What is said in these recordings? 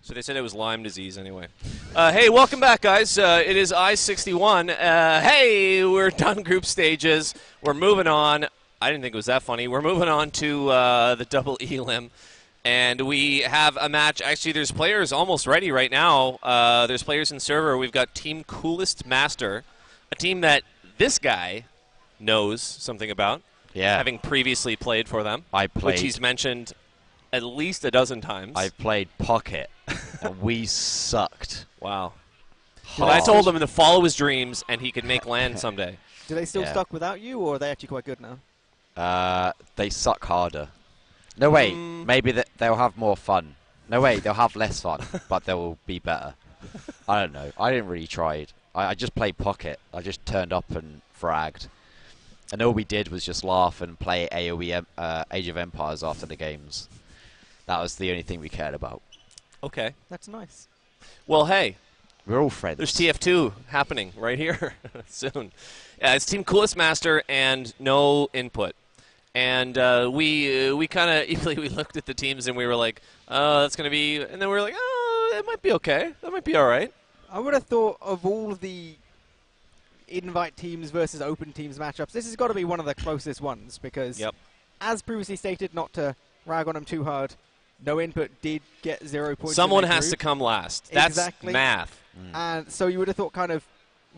So they said it was Lyme disease anyway. Hey, welcome back, guys. It is I61. Hey, we're done group stages. We're moving on. I didn't think it was that funny. We're moving on to the double elim. And we have a match. Actually, there's players almost ready right now. There's players in server. We've got Team CoolestMaster, a team that this guy knows something about. Yeah. Having previously played for them. Which he's mentioned at least a dozen times. I've played Pocket, and we sucked. Wow. But I told him to follow his dreams, and he could make land someday. Do they still suck without you, or are they actually quite good now? They suck harder. No, wait. Maybe they'll have more fun. No, wait. They'll have less fun, but they'll be better. I don't know. I didn't really try it. I just played Pocket. I just turned up and fragged. And all we did was just laugh and play AoE Age of Empires after the games. That was the only thing we cared about. Okay. That's nice. Well, hey. We're all friends. There's TF2 happening right here soon. It's Team CoolestMaster and no input. And we kind of we looked at the teams and we were like, that's going to be... And then we were like, oh, it might be okay. That might be all right. I would have thought of all the invite teams versus open teams matchups, this has got to be one of the closest ones because, as previously stated, not to rag on them too hard, no input did get 0 points. Someone has to come last. That's math. And so you would have thought kind of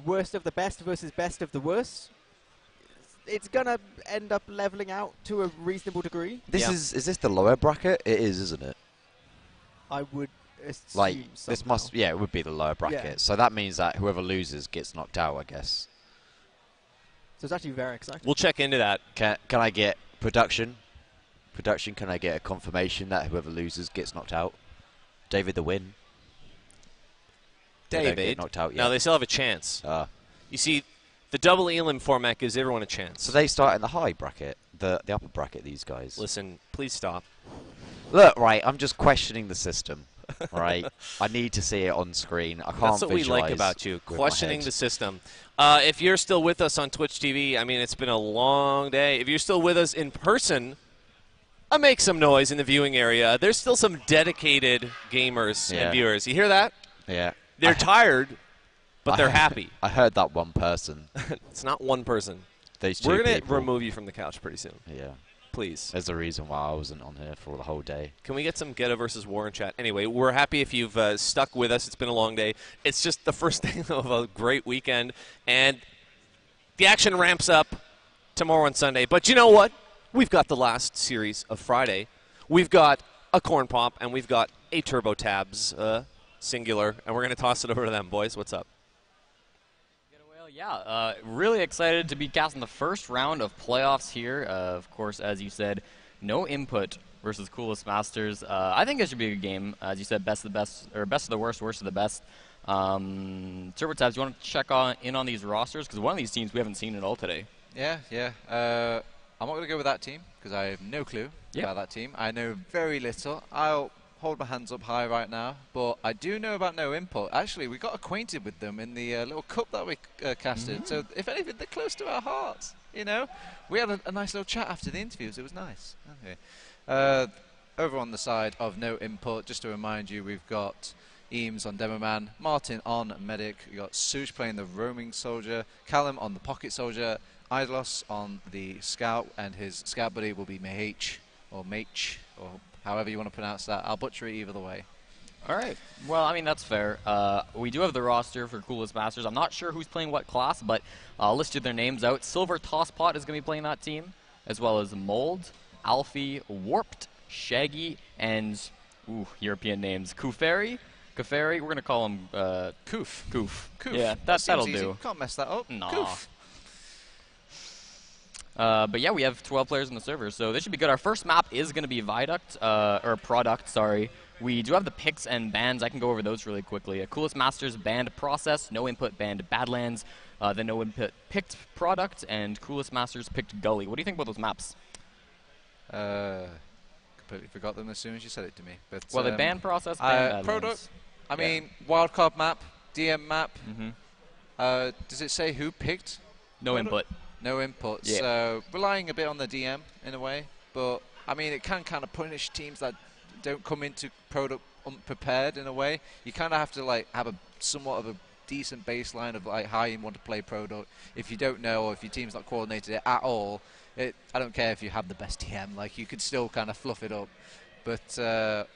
worst of the best versus best of the worst. It's going to end up leveling out to a reasonable degree. Is this the lower bracket? It is, isn't it? I would assume this must, it would be the lower bracket. Yeah. So that means that whoever loses gets knocked out, I guess. So it's actually very exciting. We'll check into that. Can I get production? Production, can I get a confirmation that whoever loses gets knocked out? David the win. David? Get knocked out yet. No, they still have a chance. You see, the double elim format gives everyone a chance. So they start in the high bracket, the upper bracket, these guys. Listen, please stop. Look, right, I'm just questioning the system, right? I need to see it on screen. I can't That's what we like about you, questioning the system. If you're still with us on Twitch TV, I mean, it's been a long day. If you're still with us in person, make some noise in the viewing area. There's still some dedicated gamers and viewers. You hear that? Yeah. They're tired, but they're happy. I heard that one person. It's not one person. Those two We're going to people. remove you from the couch pretty soon. Yeah. Please. There's a reason why I wasn't on here for the whole day. Can we get some Ghetto versus War in chat? Anyway, we're happy if you've stuck with us. It's been a long day. It's just the first day of a great weekend. And the action ramps up tomorrow and Sunday. But you know what? We've got the last series of Friday. We've got a Cornpop, and we've got a TurboTabs singular. And we're going to toss it over to them. Boys, what's up? Yeah, really excited to be casting the first round of playoffs here. Of course, as you said, no input versus CoolestMasters. I think it should be a good game. As you said, best of the best, or best of the worst, worst of the best. TurboTabs, you want to check in on these rosters? Because one of these teams we haven't seen at all today. Yeah. I'm not going to go with that team because I have no clue about that team. I know very little. I'll hold my hands up high right now, but I do know about no input. Actually, we got acquainted with them in the little cup that we casted. So, if anything, they're close to our hearts. You know, we had a nice little chat after the interviews. It was nice. Okay. Over on the side of no input, just to remind you, we've got Eames on Demoman, Martin on Medic. We got Suj playing the roaming soldier, Callum on the pocket soldier, Idlos on the scout, and his scout buddy will be Mah or Mach or however you want to pronounce that. I'll butcher it either way. All right. Well, I mean, that's fair. We do have the roster for CoolestMasters. I'm not sure who's playing what class, but I'll list you their names out. Silver Tosspot is going to be playing that team, as well as Mold, Alfie, Warped, Shaggy, and European names. Kuferi. We're going to call him Koof. Yeah, that'll easy. do. Can't mess that up. Nah. Koof. But yeah, we have 12 players in the server, so this should be good. Our first map is going to be or Product, sorry. We do have the picks and bans. I can go over those really quickly. CoolestMasters banned Process, no input banned Badlands, then no input picked Product, and CoolestMasters picked Gully. What do you think about those maps? Completely forgot them as soon as you said it to me. But well, they banned Process, banned Badlands. Product. I mean, wildcard map, DM map. Does it say who picked? No Product? input. No input. Yeah. So relying a bit on the DM in a way, but I mean it can kind of punish teams that don't come into product unprepared in a way. You kind of have to like have a somewhat of a decent baseline of like how you want to play product. If you don't know, or if your team's not coordinated at all, I don't care if you have the best TM. Like, you could still kind of fluff it up. But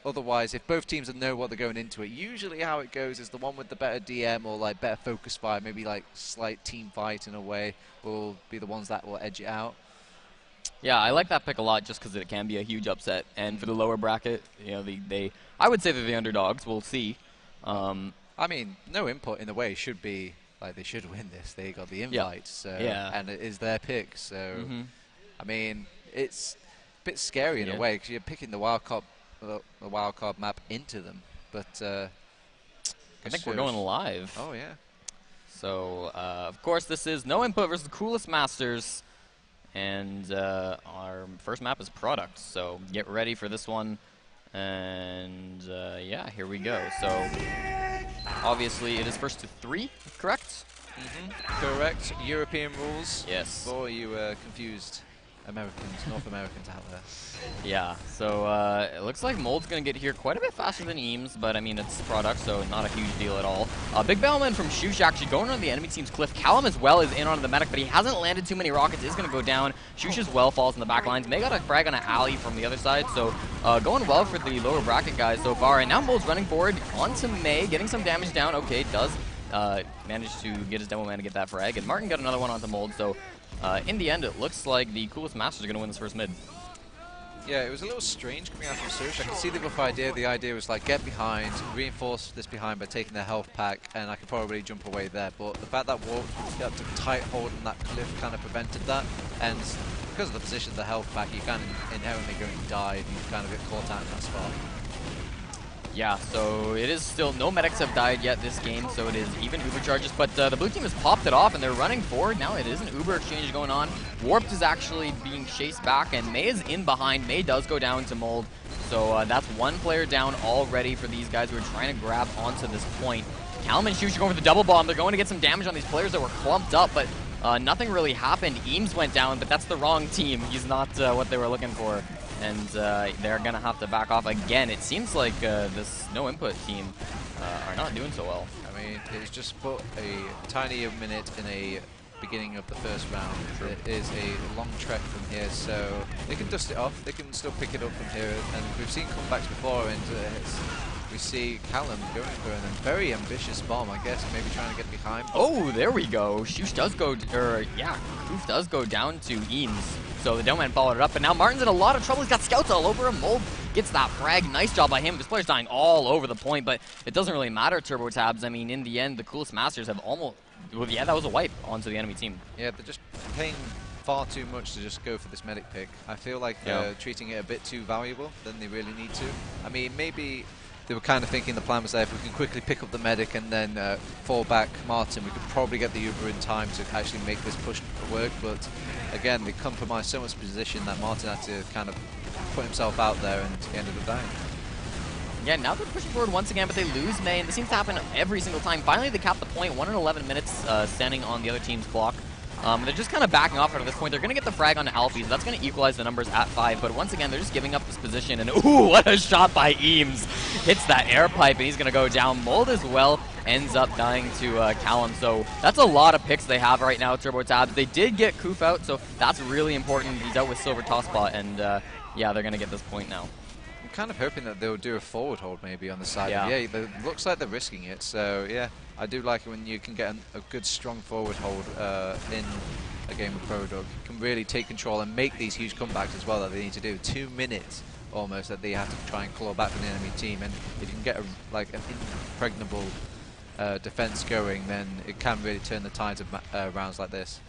otherwise, if both teams know what they're going into it, usually how it goes is the one with the better DM or like better focus fire, maybe like slight team fight in a way, will be the ones that will edge it out. Yeah, I like that pick a lot just because it can be a huge upset. And for the lower bracket, you know, I would say they're the underdogs. We'll see. I mean, no input in a way should be like they should win this. They got the invite, so and it is their pick. So I mean, it's a bit scary in a way because you're picking the wildcard map into them. But I think we're going live. Oh yeah. So of course this is No Input versus CoolestMasters, and our first map is Product. So get ready for this one. And yeah, here we go. So obviously it is first to 3, correct? Correct. European rules. Yes. For you confused Americans, North Americans out there. Yeah, so it looks like Mold's going to get here quite a bit faster than Eames, but I mean, it's Product, so not a huge deal at all. Big Bellman from Shush actually going on the enemy team's cliff. Callum as well is in onto the medic, but he hasn't landed too many rockets. Is going to go down. Shush as well falls in the back lines. May got a frag on an alley from the other side, so going well for the lower bracket guys so far. And now Mold's running forward onto May, getting some damage down. Okay, does manage to get his demo man to get that frag. And Martin got another one onto Mold, so in the end, it looks like the CoolestMasters are going to win this first mid. Yeah, it was a little strange coming out from Sush. I can see the rough idea. The idea was like get behind, reinforce this behind by taking their health pack, and I could probably jump away there. But the fact that Wolf got a tight hold on that cliff kind of prevented that. And because of the position of the health pack, you kind of inherently going to die if you kind of get caught out in that spot. Yeah, so it is still, no medics have died yet this game, so it is even Uber charges, but the blue team has popped it off and they're running forward. Now it is an Uber exchange going on. Warped is actually being chased back and May is in behind. May does go down to Mold, so that's one player down already for these guys who are trying to grab onto this point. Callum and Shush are going for the double bomb. They're going to get some damage on these players that were clumped up, but nothing really happened. Eames went down, but that's the wrong team. He's not what they were looking for. And they're going to have to back off again. It seems like this No Input team are not doing so well. I mean, it's just put a tiny minute in a beginning of the first round. It is a long trek from here, so they can dust it off. They can still pick it up from here. And we've seen comebacks before, and we see Callum going for a very ambitious bomb, I guess, maybe trying to get behind. Oh, there we go. Shush does go, Koof does go down to Eames. So the Doman followed it up, but now Martin's in a lot of trouble. He's got scouts all over him. Mold gets that frag. Nice job by him. This player's dying all over the point, but it doesn't really matter, TurboTabs. I mean, in the end, the CoolestMasters have almost... Well, yeah, that was a wipe onto the enemy team. Yeah, they're just paying far too much to just go for this medic pick. I feel like they're treating it a bit too valuable than they really need to. I mean, maybe they were kind of thinking the plan was there, if we can quickly pick up the medic and then fall back Martin, we could probably get the Uber in time to actually make this push work, but again, they compromised so much position that Martin had to kind of put himself out there and he ended up dying. Yeah, now they're pushing forward once again, but they lose May, and this seems to happen every single time. Finally, they cap the point, 1 in 11 minutes standing on the other team's clock. They're just kind of backing off at this point. They're going to get the frag onto Alfie, so that's going to equalize the numbers at 5. But once again, they're just giving up this position. And ooh, what a shot by Eames. Hits that air pipe, and he's going to go down. Mold as well ends up dying to Callum. So that's a lot of picks they have right now, TurboTabs. They did get Koof out, so that's really important. He's out with Silver Tosspot, and yeah, they're going to get this point now. I'm kind of hoping that they'll do a forward hold maybe on the side. Yeah, it looks like they're risking it. So yeah, I do like it when you can get a good strong forward hold in a game of Product. You can really take control and make these huge comebacks as well that they need to do. 2 minutes almost that they have to try and claw back from the enemy team, and if you can get an impregnable defense going, then it can really turn the tides of rounds like this.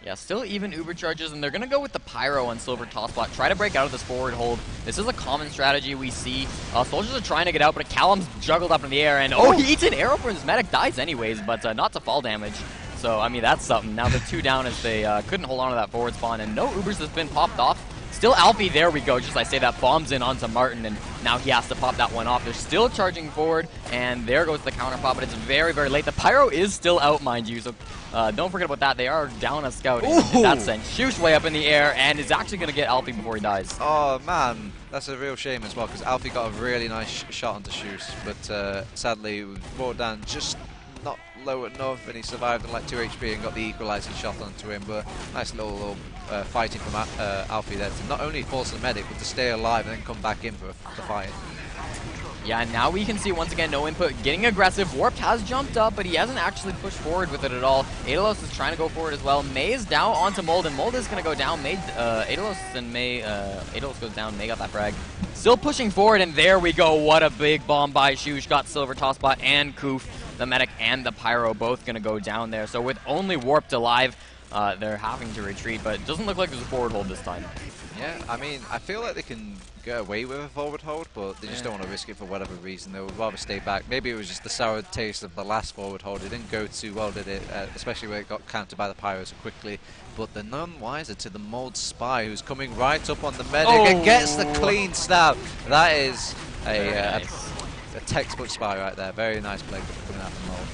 Yeah, still even Uber charges, and they're going to go with the Pyro on Silver Tosspot. Try to break out of this forward hold. This is a common strategy we see. Soldiers are trying to get out, but Callum's juggled up in the air, and oh, he eats an arrow for his medic. Dies anyways, but not to fall damage. So, I mean, that's something. Now they're 2 down as they couldn't hold on to that forward spawn, and no Ubers has been popped off. Still Alfie, there we go. Just I say that, bombs in onto Martin, and Now he has to pop that one off. They're still charging forward, and there goes the counter pop, but it's very, very late. The Pyro is still out, mind you, so don't forget about that. They are down a scout. That sent Shush way up in the air, and is actually going to get Alfie before he dies. Oh, man. That's a real shame as well, because Alfie got a really nice shot onto Shush, but sadly, it was brought down just not low enough, and he survived on like 2 HP and got the equalizing shot onto him. But nice little fighting from Alfie there to not only force the medic, but to stay alive and then come back in for the fight. Yeah, now we can see once again no input, getting aggressive. Warped has jumped up, but he hasn't actually pushed forward with it at all. Adelos is trying to go forward as well. May is down onto Mold, and Mold is going to go down. Adelos and May, Adelos goes down, May got that frag. Still pushing forward, and there we go. What a big bomb by Shush. Got Silver, Tosspot, and Koof. The medic and the Pyro both going to go down there. So with only Warped alive, they're having to retreat, but it doesn't look like there's a forward hold this time. Yeah, I mean, I feel like they can get away with a forward hold, but they just don't want to risk it for whatever reason. They would rather stay back. Maybe it was just the sour taste of the last forward hold. It didn't go too well, did it? Especially when it got countered by the Pyro so quickly. But they're none wiser to the Mold Spy, who's coming right up on the medic and gets the clean stab. That is a textbook Spy right there. Very nice play coming out from Mold.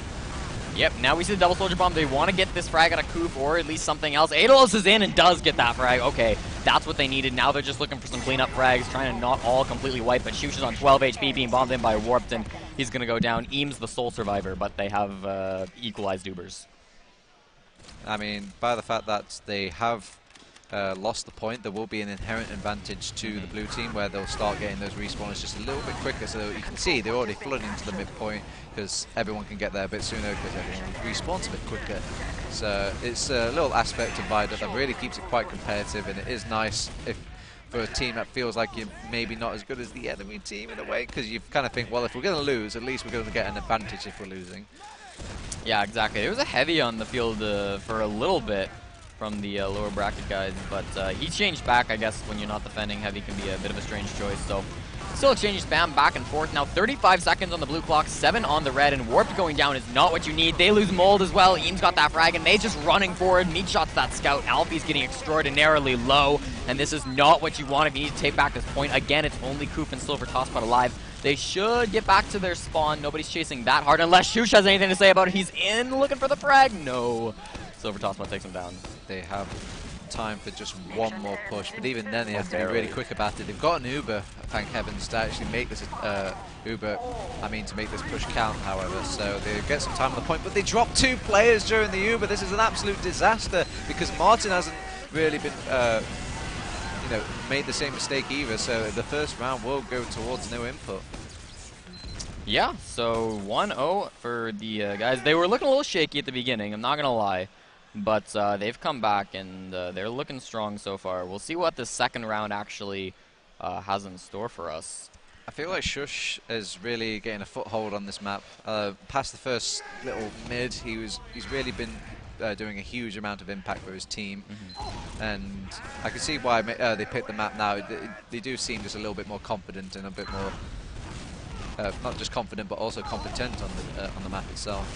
Yep, now we see the double soldier bomb. They want to get this frag out of Koof or at least something else. Adelos is in and does get that frag. Okay, that's what they needed. Now they're just looking for some cleanup frags, trying to not all completely wipe, but Shush is on 12 HP, being bombed in by Warped, and he's going to go down. Eames the sole survivor, but they have equalized Ubers. I mean, by the fact that they have lost the point, there will be an inherent advantage to the blue team where they'll start getting those respawns just a little bit quicker. So you can see they're already flooding into the midpoint because everyone can get there a bit sooner because everyone respawns a bit quicker. So it's a little aspect of Viaduct that really keeps it quite competitive, and it is nice if for a team that feels like you're maybe not as good as the enemy team in a way, because you kind of think, well, if we're going to lose, at least we're going to get an advantage if we're losing. Yeah, exactly. There was a heavy on the field for a little bit from the lower bracket guys, but he changed back. I guess when you're not defending, heavy can be a bit of a strange choice. So still exchange spam back and forth. Now 35 seconds on the blue clock, 7 on the red, and Warped going down is not what you need. They lose Mold as well. Eames got that frag, and May's just running forward. Meat shots that scout. Alfie's getting extraordinarily low, and this is not what you want if you need to take back this point. Again, it's only Koof and Silver Tosspot alive. They should get back to their spawn. Nobody's chasing that hard unless Shush has anything to say about it. He's in looking for the frag. No. Silver Tosspot takes him down. They have time for just one more push, but even then they have to be really quick about it. They've got an Uber, thank heavens, to actually make this to make this push count, however, so they get some time on the point, but they drop 2 players during the Uber. This is an absolute disaster because Martin hasn't really been made the same mistake either, so the first round will go towards no input. Yeah, so 1-0 for the guys. They were looking a little shaky at the beginning, I'm not going to lie. But they've come back, and they're looking strong so far. We'll see what the second round actually has in store for us. I feel like Shush is really getting a foothold on this map. Past the first little mid, he's really been doing a huge amount of impact for his team. And I can see why they picked the map now. They do seem just a little bit more confident and a bit more, not just confident, but also competent on the map itself.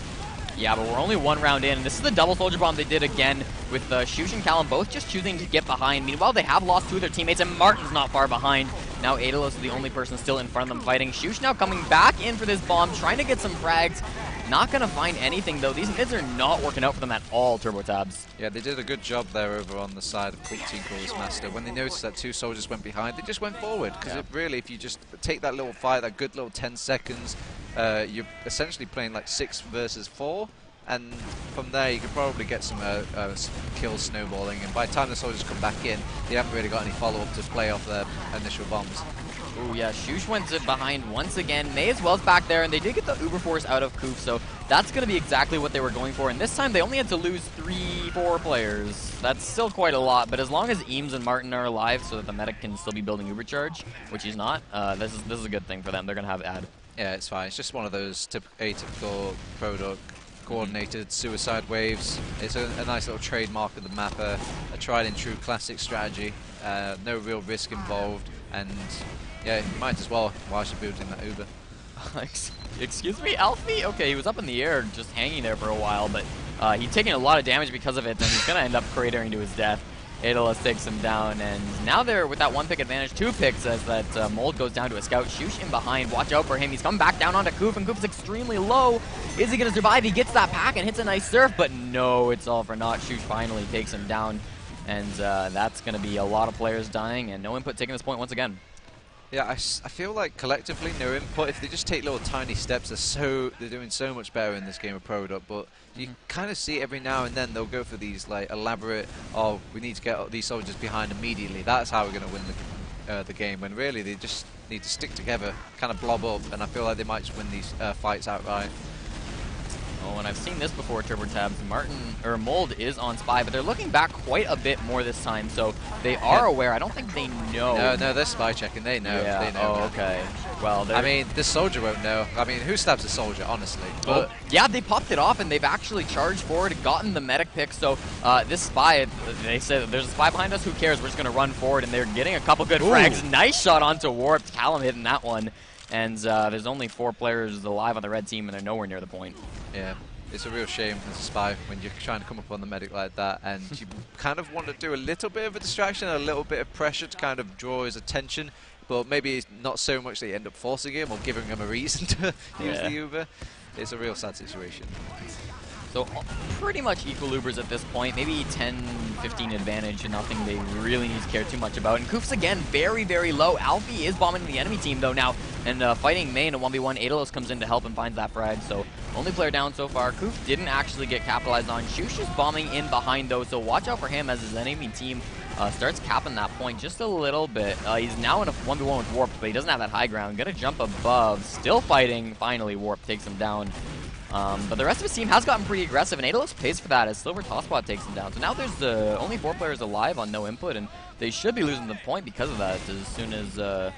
Yeah, but we're only 1 round in, and this is the double soldier bomb they did again with Shush and Callum both just choosing to get behind. Meanwhile, they have lost 2 of their teammates, and Martin's not far behind. Now Adelos is the only person still in front of them fighting. Shush now coming back in for this bomb, trying to get some frags. Not going to find anything, though. These mids are not working out for them at all, TurboTabs. Yeah, they did a good job there over on the side of Team CoolestMaster. When they noticed that 2 soldiers went behind, they just went forward. Because really, if you just take that little fight, that good little 10 seconds, you're essentially playing like 6 versus 4. And from there, you could probably get some kills snowballing. And by the time the soldiers come back in, they haven't really got any follow-up to play off their initial bombs. Ooh, yeah, Shush went behind once again. May as well's back there, and they did get the Uber Force out of Koof, so that's going to be exactly what they were going for. And this time, they only had to lose 3-4 players. That's still quite a lot, but as long as Eames and Martin are alive so that the medic can still be building Uber Charge, which he's not, this is a good thing for them. They're going to have ad. Yeah, it's fine. It's just one of those atypical product coordinated suicide waves. It's a nice little trademark of the map, a tried and true classic strategy. No real risk involved, and yeah, you might as well whilst you're building that Uber. Excuse me, Alfie? Okay, he was up in the air just hanging there for a while, but he's taking a lot of damage because of it, and he's going to end up cratering to his death. Daedalus takes him down, and now they're with that 1 pick advantage, 2 picks as that Mold goes down to a scout. Shush in behind, watch out for him. He's coming back down onto Koof, and Koof's extremely low. Is he going to survive? He gets that pack and hits a nice surf, but no, it's all for naught. Shush finally takes him down, and that's going to be a lot of players dying, and no input taking this point once again. Yeah, I feel like collectively, no input, if they just take little tiny steps, they're doing so much better in this game of Product, but you kind of see every now and then they'll go for these like elaborate, oh, we need to get these soldiers behind immediately, that's how we're going to win the game, when really they just need to stick together, kind of blob up, and I feel like they might just win these fights outright. Oh, and I've seen this before, TurboTabs. Mold is on Spy, but they're looking back quite a bit more this time, so they are aware. I don't think they know. No, they're spy checking. They know. Yeah. They know. Oh, okay. Well, I mean, this soldier won't know. I mean, who stabs a soldier, honestly? But yeah, they popped it off, and they've actually charged forward, gotten the medic pick. So this spy, they said, there's a spy behind us. Who cares? We're just going to run forward, and they're getting a couple good frags. Nice shot onto Warped. Callum hitting that one. And there's only 4 players alive on the red team, and they're nowhere near the point. Yeah, it's a real shame as a spy when you're trying to come up on the medic like that, and you kind of want to do a little bit of a distraction, a little bit of pressure to kind of draw his attention, but maybe not so much that you end up forcing him or giving him a reason to use the Uber. It's a real sad situation. So pretty much equal Ubers at this point, maybe 10, 15 advantage, and nothing they really need to care too much about. And Koof's again very, very low. Alfie is bombing the enemy team though now, and fighting May in a 1v1. Daedalus comes in to help and finds that frag, so only player down so far. Koof didn't actually get capitalized on. Shush is bombing in behind though, so watch out for him as his enemy team starts capping that point just a little bit. He's now in a 1v1 with Warped, but he doesn't have that high ground. Gonna jump above, still fighting. Finally, Warped takes him down. But the rest of his team has gotten pretty aggressive, and Daedalus pays for that as Silver Tosspot takes him down. So now there's only 4 players alive on no input, and they should be losing the point because of that as soon as the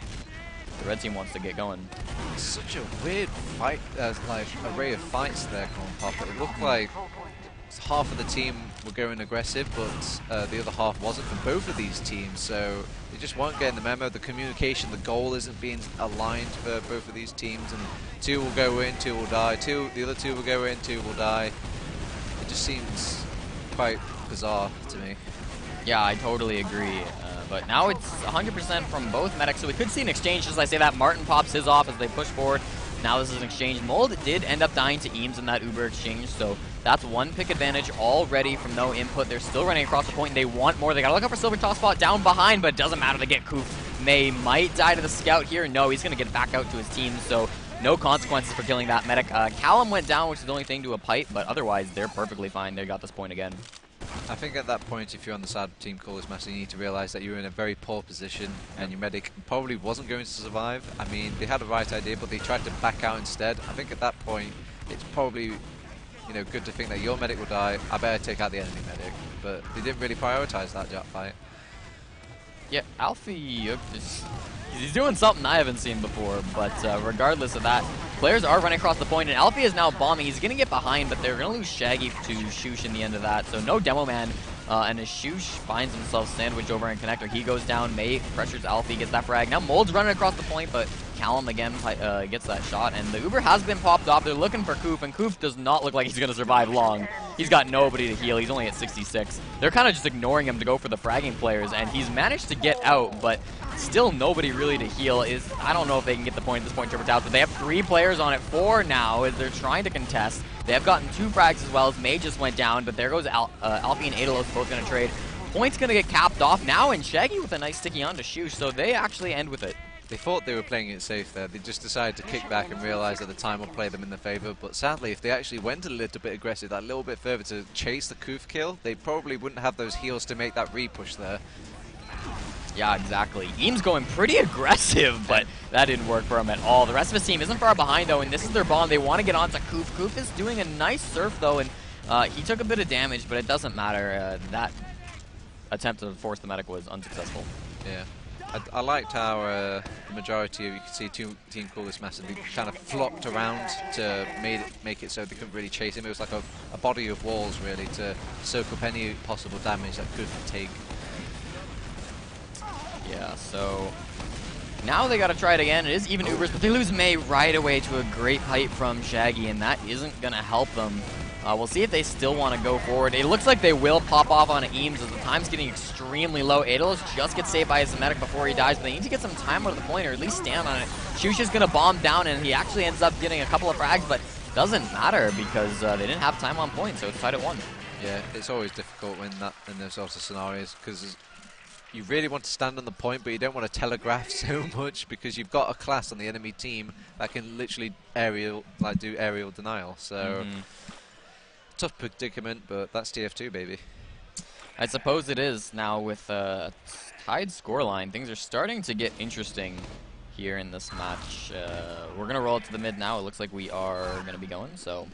red team wants to get going. It's such a weird fight, like array of fights there, Cornpop. It looked like half of the team were going aggressive, but the other half wasn't for both of these teams, so they just weren't getting the memo. The communication, the goal isn't being aligned for both of these teams, and 2 will go in, 2 will die, the other 2 will go in, 2 will die. It just seems quite bizarre to me. Yeah, I totally agree. But now it's 100% from both medics, so we could see an exchange. As I say that, Martin pops his off as they push forward. Now this is an exchange. Mold did end up dying to Eames in that Uber exchange, so that's 1 pick advantage already from no input. They're still running across the point, and they want more. They gotta look out for Silver Tosspot down behind, but it doesn't matter. They get Koof. May might die to the scout here. No, he's gonna get back out to his team, so no consequences for killing that medic. Callum went down, which is the only thing to a pipe, but otherwise they're perfectly fine. They got this point again. I think at that point, if you're on the side of Team CoolestMaster, you need to realize that you're in a very poor position, and your medic probably wasn't going to survive. I mean, they had the right idea, but they tried to back out instead. I think at that point, it's probably, good to think that your medic will die. I better take out the enemy medic, but they didn't really prioritize that fight. Yeah, Alfie, he's doing something I haven't seen before, but regardless of that, players are running across the point, and Alfie is now bombing. He's going to get behind, but they're going to lose Shaggy to Shush in the end of that, so no Demo Man. And as Shush finds himself sandwiched over in Connector, he goes down. May pressures Alfie, gets that frag. Now Mold's running across the point, but Callum again gets that shot, and the Uber has been popped off. They're looking for Koof, and Koof does not look like he's going to survive long. He's got nobody to heal. He's only at 66. They're kind of just ignoring him to go for the fragging players, and he's managed to get out, but still nobody really to heal. I don't know if they can get the point at this point, TurboTabs, but they have 3 players on it, 4 now, as they're trying to contest. They have gotten 2 frags as well, as May just went down, but there goes Alfie and Daedalus both going to trade. Point's going to get capped off now, and Shaggy with a nice sticky on to Shush, so they actually end with it. They thought they were playing it safe there. They just decided to kick back and realize that the time will play them in their favor. But sadly, if they actually went a little bit aggressive, that little bit further to chase the Koof kill, they probably wouldn't have those heals to make that re-push there. Yeah, exactly. Eames going pretty aggressive, but that didn't work for him at all. The rest of his team isn't far behind, though, and this is their bomb. They want to get onto Koof. Koof is doing a nice surf, though, and he took a bit of damage, but it doesn't matter. That attempt to force the medic was unsuccessful. Yeah. I liked how the majority of, you could see Team CoolestMaster, they kind of flocked around to make it so they couldn't really chase him. It was like a body of walls, really, to soak up any possible damage that could take. Yeah, so now they got to try it again. It is even Ubers, but they lose May right away to a great pipe from Shaggy, and that isn't going to help them. We'll see if they still want to go forward. It looks like they will pop off on Eames as the time's getting extremely low. Aedalos just gets saved by his medic before he dies, but they need to get some time out of the point, or at least stand on it. Shush is going to bomb down, and he actually ends up getting a couple of frags, but doesn't matter because they didn't have time on point, so it's tied at 1. Yeah, it's always difficult when in those sorts of scenarios because you really want to stand on the point, but you don't want to telegraph so much because you've got a class on the enemy team that can literally do aerial denial. So tough predicament, but that's TF2, baby. I suppose it is now with a tied scoreline. Things are starting to get interesting here in this match. We're gonna roll it to the mid now. It looks like we are gonna be going. So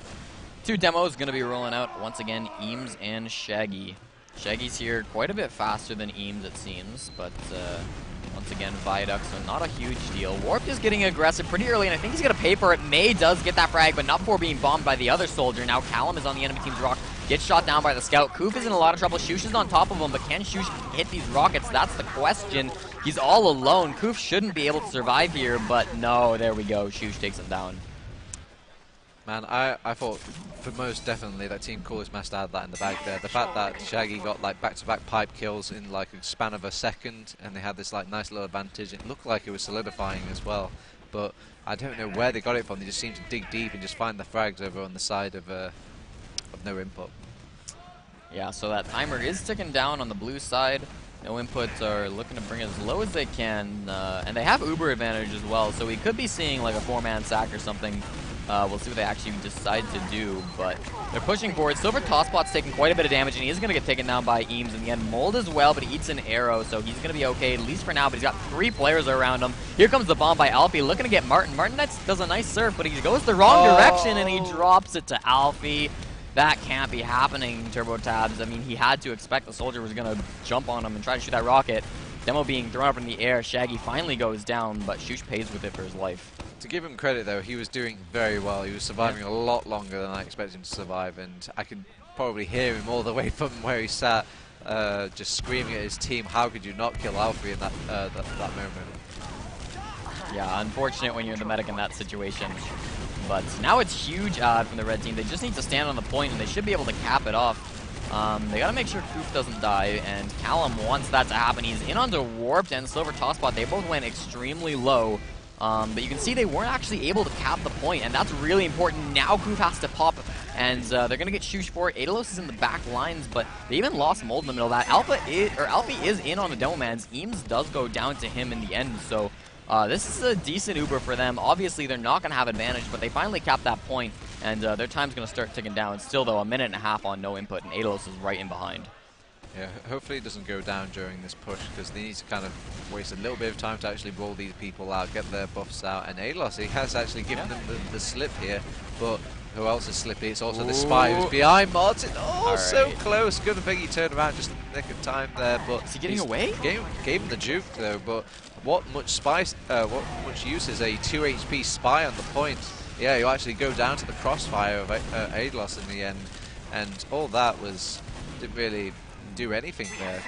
2 demos gonna be rolling out once again. Eames and Shaggy. Shaggy's here quite a bit faster than Eames, it seems, but once again, Viaduct, so not a huge deal. Warped is getting aggressive pretty early, and I think he's going to pay for it. May does get that frag, but not before being bombed by the other soldier. Now Callum is on the enemy team's rock, gets shot down by the scout. Koof is in a lot of trouble. Shush is on top of him, but can Shush hit these rockets? That's the question. He's all alone. Koof shouldn't be able to survive here, but no, there we go. Shush takes him down. Man, I thought for most definitely that Team CoolestMaster had that in the bag there. The fact that Shaggy got like back-to-back pipe kills in like a span of a second, and they had this like nice little advantage. It looked like it was solidifying as well, but I don't know where they got it from. They just seemed to dig deep and just find the frags over on the side of no input. Yeah, so that timer is ticking down on the blue side. No inputs are looking to bring it as low as they can, and they have Uber advantage as well, so we could be seeing like a 4-man sack or something. We'll see what they actually decide to do, but they're pushing forward. Silver Tosspot's taking quite a bit of damage, and he is going to get taken down by Eames in the end. Mold as well, but he eats an arrow, so he's going to be okay, at least for now, but he's got 3 players around him. Here comes the bomb by Alfie, looking to get Martin. Martin does a nice surf, but he goes the wrong direction, and he drops it to Alfie. That can't be happening, TurboTabs. I mean, he had to expect the soldier was going to jump on him and try to shoot that rocket. Demo being thrown up in the air, Shaggy finally goes down, but Shush pays with it for his life. To give him credit, though, he was doing very well. He was surviving a lot longer than I expected him to survive, and I could probably hear him all the way from where he sat, just screaming at his team, how could you not kill Alfie in that moment? Yeah, unfortunate when you're the medic in that situation. But now it's huge from the red team. They just need to stand on the point, and they should be able to cap it off. They got to make sure Koof doesn't die, and Callum wants that to happen. He's in onto Warped and Silver Tosspot. They both went extremely low. But you can see they weren't actually able to cap the point, and that's really important. Now Koof has to pop, and they're going to get Shush for it. Aedalos is in the back lines, but they even lost Mold in the middle of that. Alfie is in on the Domans. Eames does go down to him in the end, so this is a decent Uber for them. Obviously, they're not going to have advantage, but they finally capped that point, and their time's going to start ticking down. Still, though, 1.5 minutes on no input, and Aedalos is right in behind. Yeah, hopefully it doesn't go down during this push, because they need to kind of waste a little bit of time to actually roll these people out, get their buffs out, and Aedalos, he has actually given them the slip here, but who else is slippy? It's also the Spy who's behind Martin. Oh, right. So close. Good thing he turned around just in the nick of time there, but... Is he getting away? Gave him the juke, though, but what much use is a 2 HP Spy on the point? Yeah, you actually go down to the crossfire of Aedalos in the end, and all that didn't really do anything there.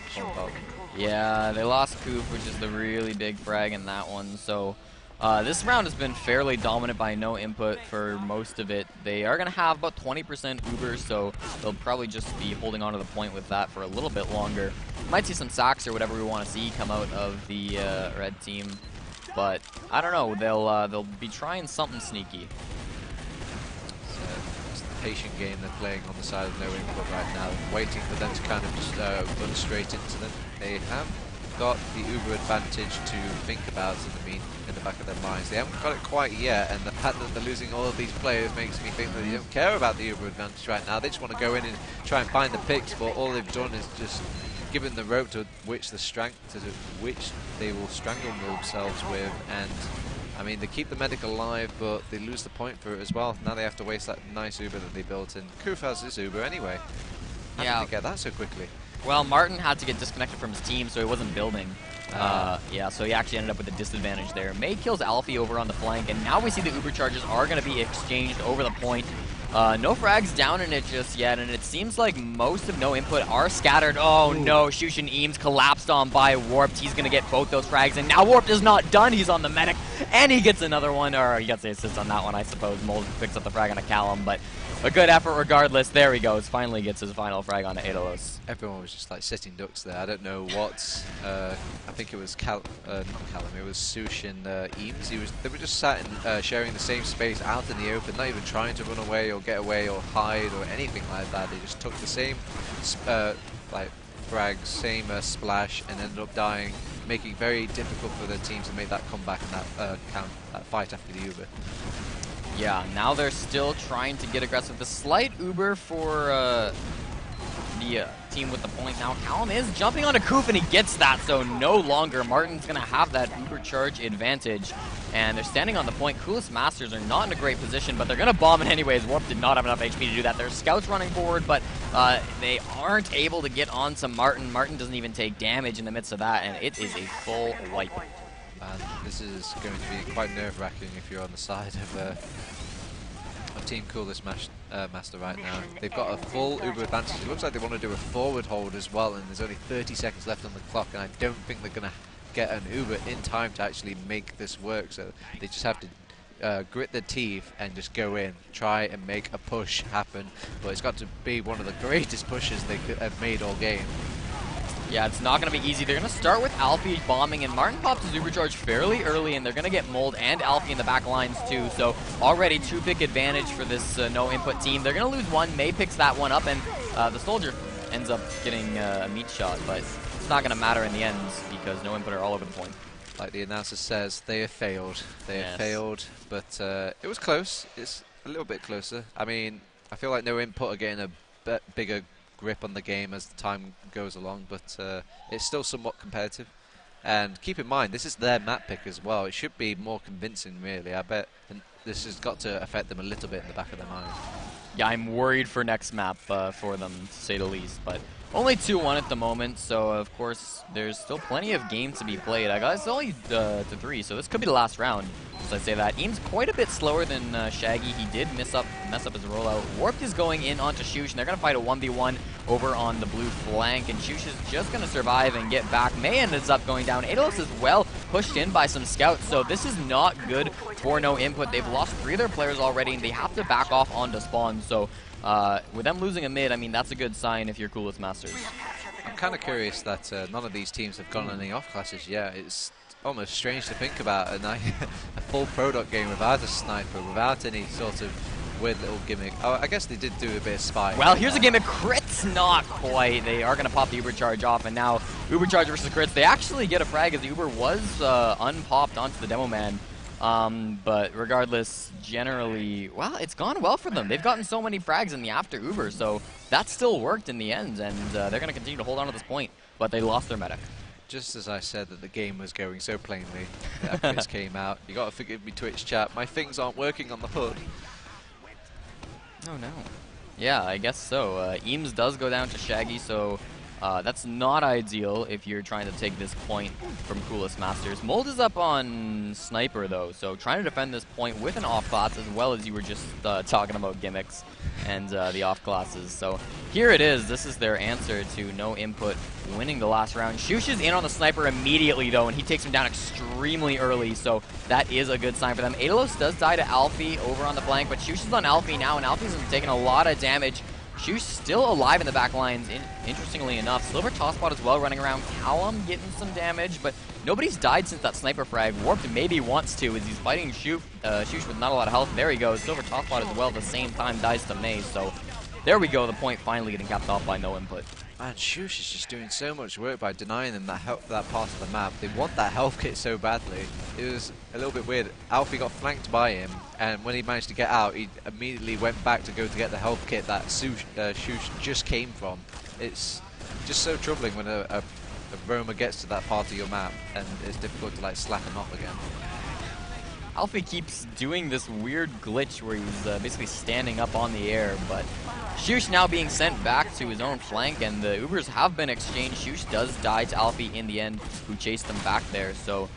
Yeah, they lost Koof, which is the really big frag in that one. So this round has been fairly dominant by no input for most of it. They are going to have about 20% Uber, so they'll probably just be holding on to the point with that for a little bit longer. Might see some sacks or whatever we want to see come out of the red team, but I don't know. They'll be trying something sneaky. Patient game they're playing on the side of no input right now, waiting for them to kind of just run straight into them. They have got the Uber advantage to think about in the back of their minds. They haven't got it quite yet, and the fact that they're losing all of these players makes me think that they don't care about the Uber advantage right now. They just want to go in and try and find the picks, but all they've done is just given the rope to which they will strangle themselves with, and I mean, they keep the medic alive, but they lose the point for it as well. Now they have to waste that nice Uber that they built in. Koof has his Uber anyway. How did they get that so quickly? Well, Martin had to get disconnected from his team, so he wasn't building. Yeah, so he actually ended up with a disadvantage there. May kills Alfie over on the flank, and now we see the Uber charges are going to be exchanged over the point. No frags down in it just yet, and it seems like most of no input are scattered. Oh no, Shush and Eames collapsed on by Warped. He's going to get both those frags, and now Warped is not done. He's on the medic, and he gets another one, or he gets the assist on that one, I suppose. Mold picks up the frag on a Callum, but a good effort regardless. There he goes. Finally gets his final frag on Aedalos. Everyone was just like sitting ducks there. I don't know what. I think it was not Callum. It was Sush and Eames. They were just sat in, sharing the same space out in the open, not even trying to run away or get away or hide or anything like that. They just took the same like frags, same splash, and ended up dying, making it very difficult for their team to make that comeback and that fight after the Uber. Yeah, now they're still trying to get aggressive. The slight Uber for the team with the point now. Callum is jumping onto Koof and he gets that, so no longer Martin's going to have that Uber charge advantage. And they're standing on the point. CoolestMasters are not in a great position, but they're going to bomb it anyways. Warp did not have enough HP to do that. There's scouts running forward, but they aren't able to get onto Martin. Martin doesn't even take damage in the midst of that, and it is a full wipe. And this is going to be quite nerve-wracking if you're on the side of Team CoolestMaster right now. They've got a full Uber advantage. It looks like they want to do a forward hold as well, and there's only 30 seconds left on the clock, and I don't think they're going to get an Uber in time to actually make this work. So they just have to grit their teeth and just go in, try and make a push happen. But it's got to be one of the greatest pushes they could have made all game. Yeah, it's not going to be easy. They're going to start with Alfie bombing, and Martin pops his Uber charge fairly early, and they're going to get Mold and Alfie in the back lines too. So already 2-pick advantage for this no-input team. They're going to lose one. May picks that one up, and the Soldier ends up getting a meat shot, but it's not going to matter in the end because no-input are all over the point. Like the announcer says, they have failed. They have failed, but it was close. It's a little bit closer. I mean, I feel like no-input are getting a bigger grip on the game as the time goes along, but it's still somewhat competitive. And keep in mind, this is their map pick as well. It should be more convincing, really. I bet this has got to affect them a little bit in the back of their mind. Yeah, I'm worried for next map for them, to say the least. But only 2-1 at the moment, so of course there's still plenty of games to be played. I guess it's only to 3, so this could be the last round. As I say that, Eames quite a bit slower than Shaggy. He did mess up his rollout. Warped is going in onto Shush, and they're going to fight a 1v1 over on the blue flank, and Shush is just going to survive and get back. May ends up going down. Aedalos as well, pushed in by some scouts, so this is not good for no input. They've lost 3 of their players already, and they have to back off onto spawn, so with them losing a mid, I mean, that's a good sign if you're CoolestMasters. I'm kind of curious that none of these teams have gone on any off classes yet. It's almost strange to think about a full product game without a sniper, without any sort of weird little gimmick. Oh, I guess they did do a bit of spy. Well, here's a gimmick. Crits, not quite. They are going to pop the Uber charge off, and now Uber charge versus crits. They actually get a frag as the Uber was unpopped onto the demo man. But regardless, generally, well, it's gone well for them. They've gotten so many frags in the after Uber, so that still worked in the end, and they're going to continue to hold on to this point, but they lost their medic. Just as I said that the game was going so plainly, that quiz came out. You got to forgive me, Twitch chat. My things aren't working on the hood. Oh no. Yeah, I guess so. Eames does go down to Shaggy, so that's not ideal if you're trying to take this point from CoolestMasters. Mold is up on Sniper though, so trying to defend this point with an off class as well as you were just talking about gimmicks and the off classes. So here it is. This is their answer to no input winning the last round. Shush is in on the Sniper immediately though, and he takes him down extremely early, so that is a good sign for them. Aedalos does die to Alfie over on the flank, but Shush is on Alfie now, and Alfie's taking a lot of damage. Shush still alive in the back lines, interestingly enough. Silver Tosspot as well running around. Callum getting some damage, but nobody's died since that sniper frag. Warped maybe wants to as he's fighting Shush with not a lot of health. There he goes. Silver Tosspot as well at the same time dies to May. So there we go. The point finally getting capped off by no input. Man, Shush is just doing so much work by denying them that part of the map. They want that health kit so badly. It was a little bit weird. Alfie got flanked by him, and when he managed to get out, he immediately went back to go to get the health kit that Shush just came from. It's just so troubling when a roamer gets to that part of your map, and it's difficult to like slap him off again. Alfie keeps doing this weird glitch where he's basically standing up on the air, but Shush now being sent back to his own flank, and the Ubers have been exchanged. Shush does die to Alfie in the end, who chased them back there. So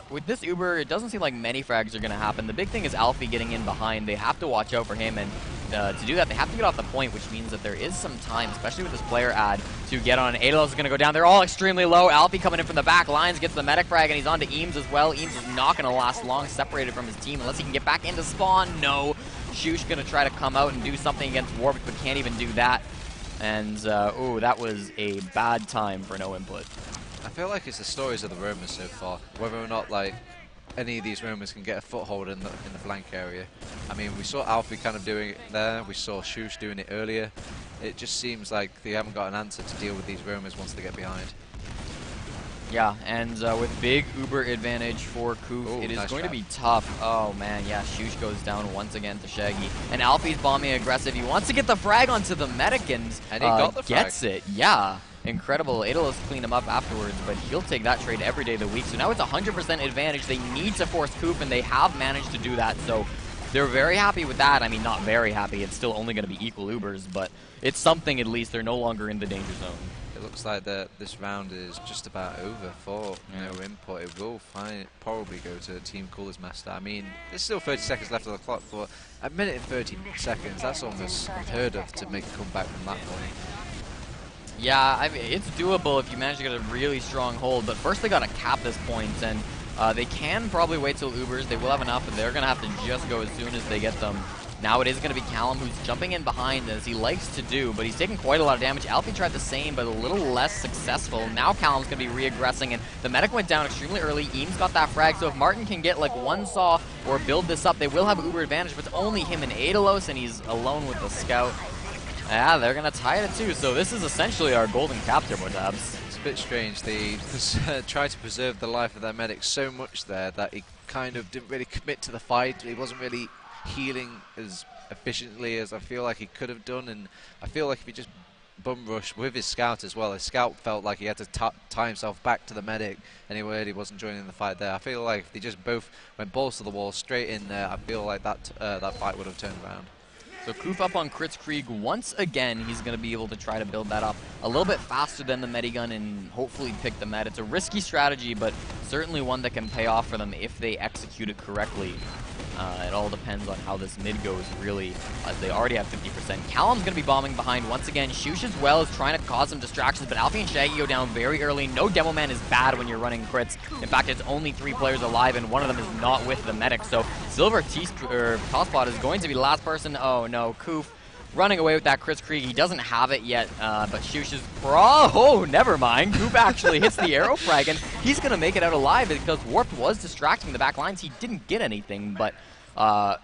with this Uber, it doesn't seem like many frags are going to happen. The big thing is Alfie getting in behind. They have to watch out for him, and to do that, they have to get off the point, which means that there is some time, especially with this player ad, to get on. Aedalos is going to go down. They're all extremely low. Alfie coming in from the back lines, gets the medic frag, and he's on to Eames as well. Eames is not going to last long separated from his team unless he can get back into spawn. No. Shush going to try to come out and do something against Warp, but can't even do that. And, ooh, that was a bad time for no input. I feel like it's the stories of the Romans so far. Whether or not, like, any of these Romans can get a foothold in the flank area. I mean, we saw Alfie kind of doing it there. We saw Shush doing it earlier. It just seems like they haven't got an answer to deal with these Romans once they get behind. Yeah, and with big Uber advantage for Koof, it is going to be tough. Oh man, yeah, Shush goes down once again to Shaggy. And Alfie's bombing aggressive. He wants to get the frag onto the medic and he got the frag. Gets it. Yeah, incredible. Idalos cleaned him up afterwards, but he'll take that trade every day of the week. So now it's 100% advantage. They need to force Koof, and they have managed to do that. So they're very happy with that. I mean, not very happy. It's still only going to be equal Ubers, but it's something at least. They're no longer in the danger zone. It looks like this round is just about over for no input. It will probably go to Team CoolestMaster. I mean, there's still 30 seconds left on the clock, but a minute and 30 seconds, that's almost unheard of to make a comeback from that point. Yeah, I mean, it's doable if you manage to get a really strong hold, but first they got to cap this point, and they can probably wait till Ubers. They will have enough, but they're going to have to just go as soon as they get them. Now it is going to be Callum who's jumping in behind as he likes to do, but he's taking quite a lot of damage. Alfie tried the same, but a little less successful. Now Callum's going to be re-aggressing, and the medic went down extremely early. Eames got that frag, so if Martin can get like one saw or build this up, they will have Uber advantage, but it's only him and Idalos, and he's alone with the scout. Yeah, they're going to tie it at 2, so this is essentially our golden cap, TurboTabs. It's a bit strange. They tried to preserve the life of their medic so much there that he kind of didn't really commit to the fight. He wasn't really healing as efficiently as I feel like he could have done, and I feel like if he just bum rushed with his scout as well, his scout felt like he had to tie himself back to the medic, and he really wasn't joining the fight there. I feel like if they just both went balls to the wall straight in there, I feel like that fight would have turned around. So Koof up on Kritzkrieg once again. He's going to be able to try to build that up a little bit faster than the Medigun and hopefully pick the med. It's a risky strategy, but certainly one that can pay off for them if they execute it correctly. It all depends on how this mid goes, really. They already have 50%. Callum's going to be bombing behind once again. Shush as well is trying to cause some distractions, but Alfie and Shaggy go down very early. No Demo Man is bad when you're running crits. In fact, it's only 3 players alive, and one of them is not with the medic. So Silver Tosspot is going to be the last person. Oh no, Koof running away with that Kritzkrieg. He doesn't have it yet, but Shush is oh, never mind. Koof actually hits the arrow frag, and he's going to make it out alive because Warp was distracting the back lines. He didn't get anything, but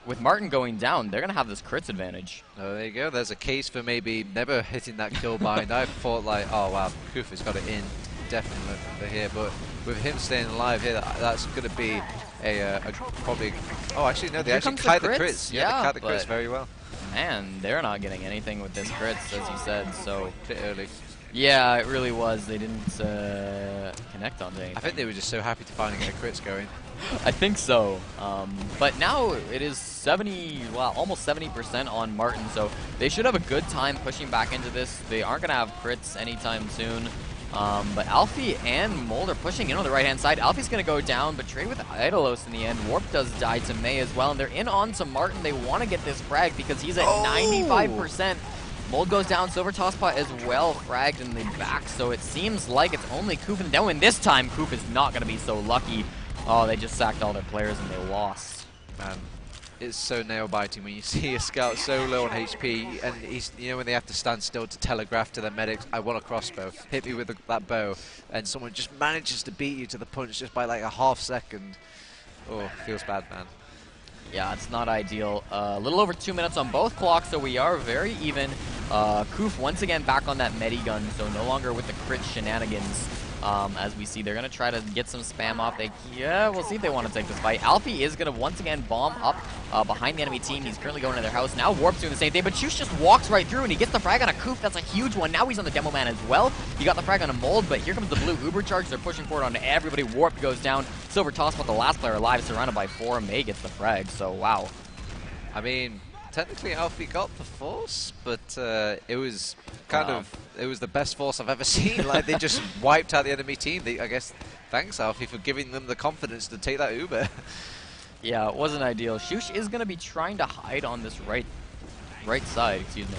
with Martin going down, they're going to have this crits advantage. Oh, there you go. There's a case for maybe never hitting that kill bind. I thought like, oh wow, Koof has got it in definitely for here, but with him staying alive here, that's going to be a probably. Oh, actually no, they actually kite the crits. Yeah, they kite the crits very well. Man, they're not getting anything with this crits, as you said, so a bit early. Yeah, it really was. They didn't connect on anything. I think they were just so happy to finally get crits going. I think so. But now it is almost 70% on Martin, so they should have a good time pushing back into this. They aren't going to have crits anytime soon. But Alfie and Mold are pushing in on the right-hand side. Alfie's going to go down, but trade with Idalos in the end. Warp does die to May as well, and they're in on to Martin. They want to get this frag because he's at 95%. Mold goes down, Silver Tosspot as well, fragged in the back, so it seems like it's only Koof and Demo, and this time Koof is not going to be so lucky. Oh, they just sacked all their players and they lost. Man, it's so nail-biting when you see a scout so low on HP, and he's, you know, when they have to stand still to telegraph to their medics, I want a crossbow, hit me with that bow, and someone just manages to beat you to the punch just by like a half second. Oh, feels bad, man. Yeah, it's not ideal. A little over 2 minutes on both clocks, so we are very even. Koof once again back on that Medigun, so no longer with the crit shenanigans. As we see, they're going to try to get some spam off. We'll see if they want to take this fight. Alfie is going to once again bomb up behind the enemy team. He's currently going to their house. Now Warp's doing the same thing, but Shush just walks right through, and he gets the frag on a Koof. That's a huge one. Now he's on the Demo Man as well. He got the frag on a Mold, but here comes the blue Uber charge. They're pushing forward onto everybody. Warp goes down. Silver Tosspot, the last player alive, surrounded by 4. May gets the frag, so wow. I mean, technically Alfie got the force, but it was it was the best force I've ever seen. Like, they just wiped out the enemy team. I guess thanks Alfie for giving them the confidence to take that Uber. Yeah, it wasn't ideal. Shush is going to be trying to hide on this right side, excuse me.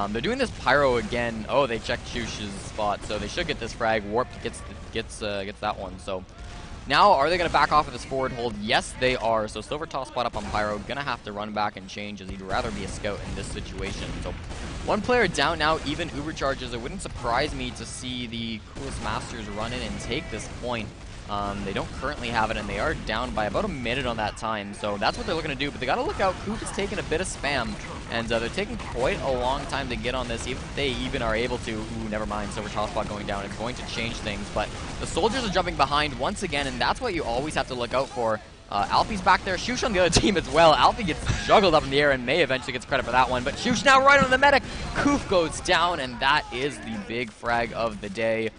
They're doing this pyro again. Oh, they checked Shush's spot, so they should get this frag. Warp gets that one, so Now, are they going to back off of this forward hold? Yes, they are. So Silver toss spot up on Pyro. Going to have to run back and change, as he'd rather be a scout in this situation. So one player down now, even Uber charges. It wouldn't surprise me to see the CoolestMasters run in and take this point. They don't currently have it, and they are down by about a minute on that time. So that's what they're looking to do. But they got to look out. Coop is taking a bit of spam, and they're taking quite a long time to get on this. Even if they even are able to, ooh, never mind. Silver toss spot going down. It's going to change things. But the soldiers are jumping behind once again, and that's what you always have to look out for. Alfie's back there. Shush on the other team as well. Alfie gets juggled up in the air and may eventually gets credit for that one. But Shush now right on the medic. Koof goes down, and that is the big frag of the day.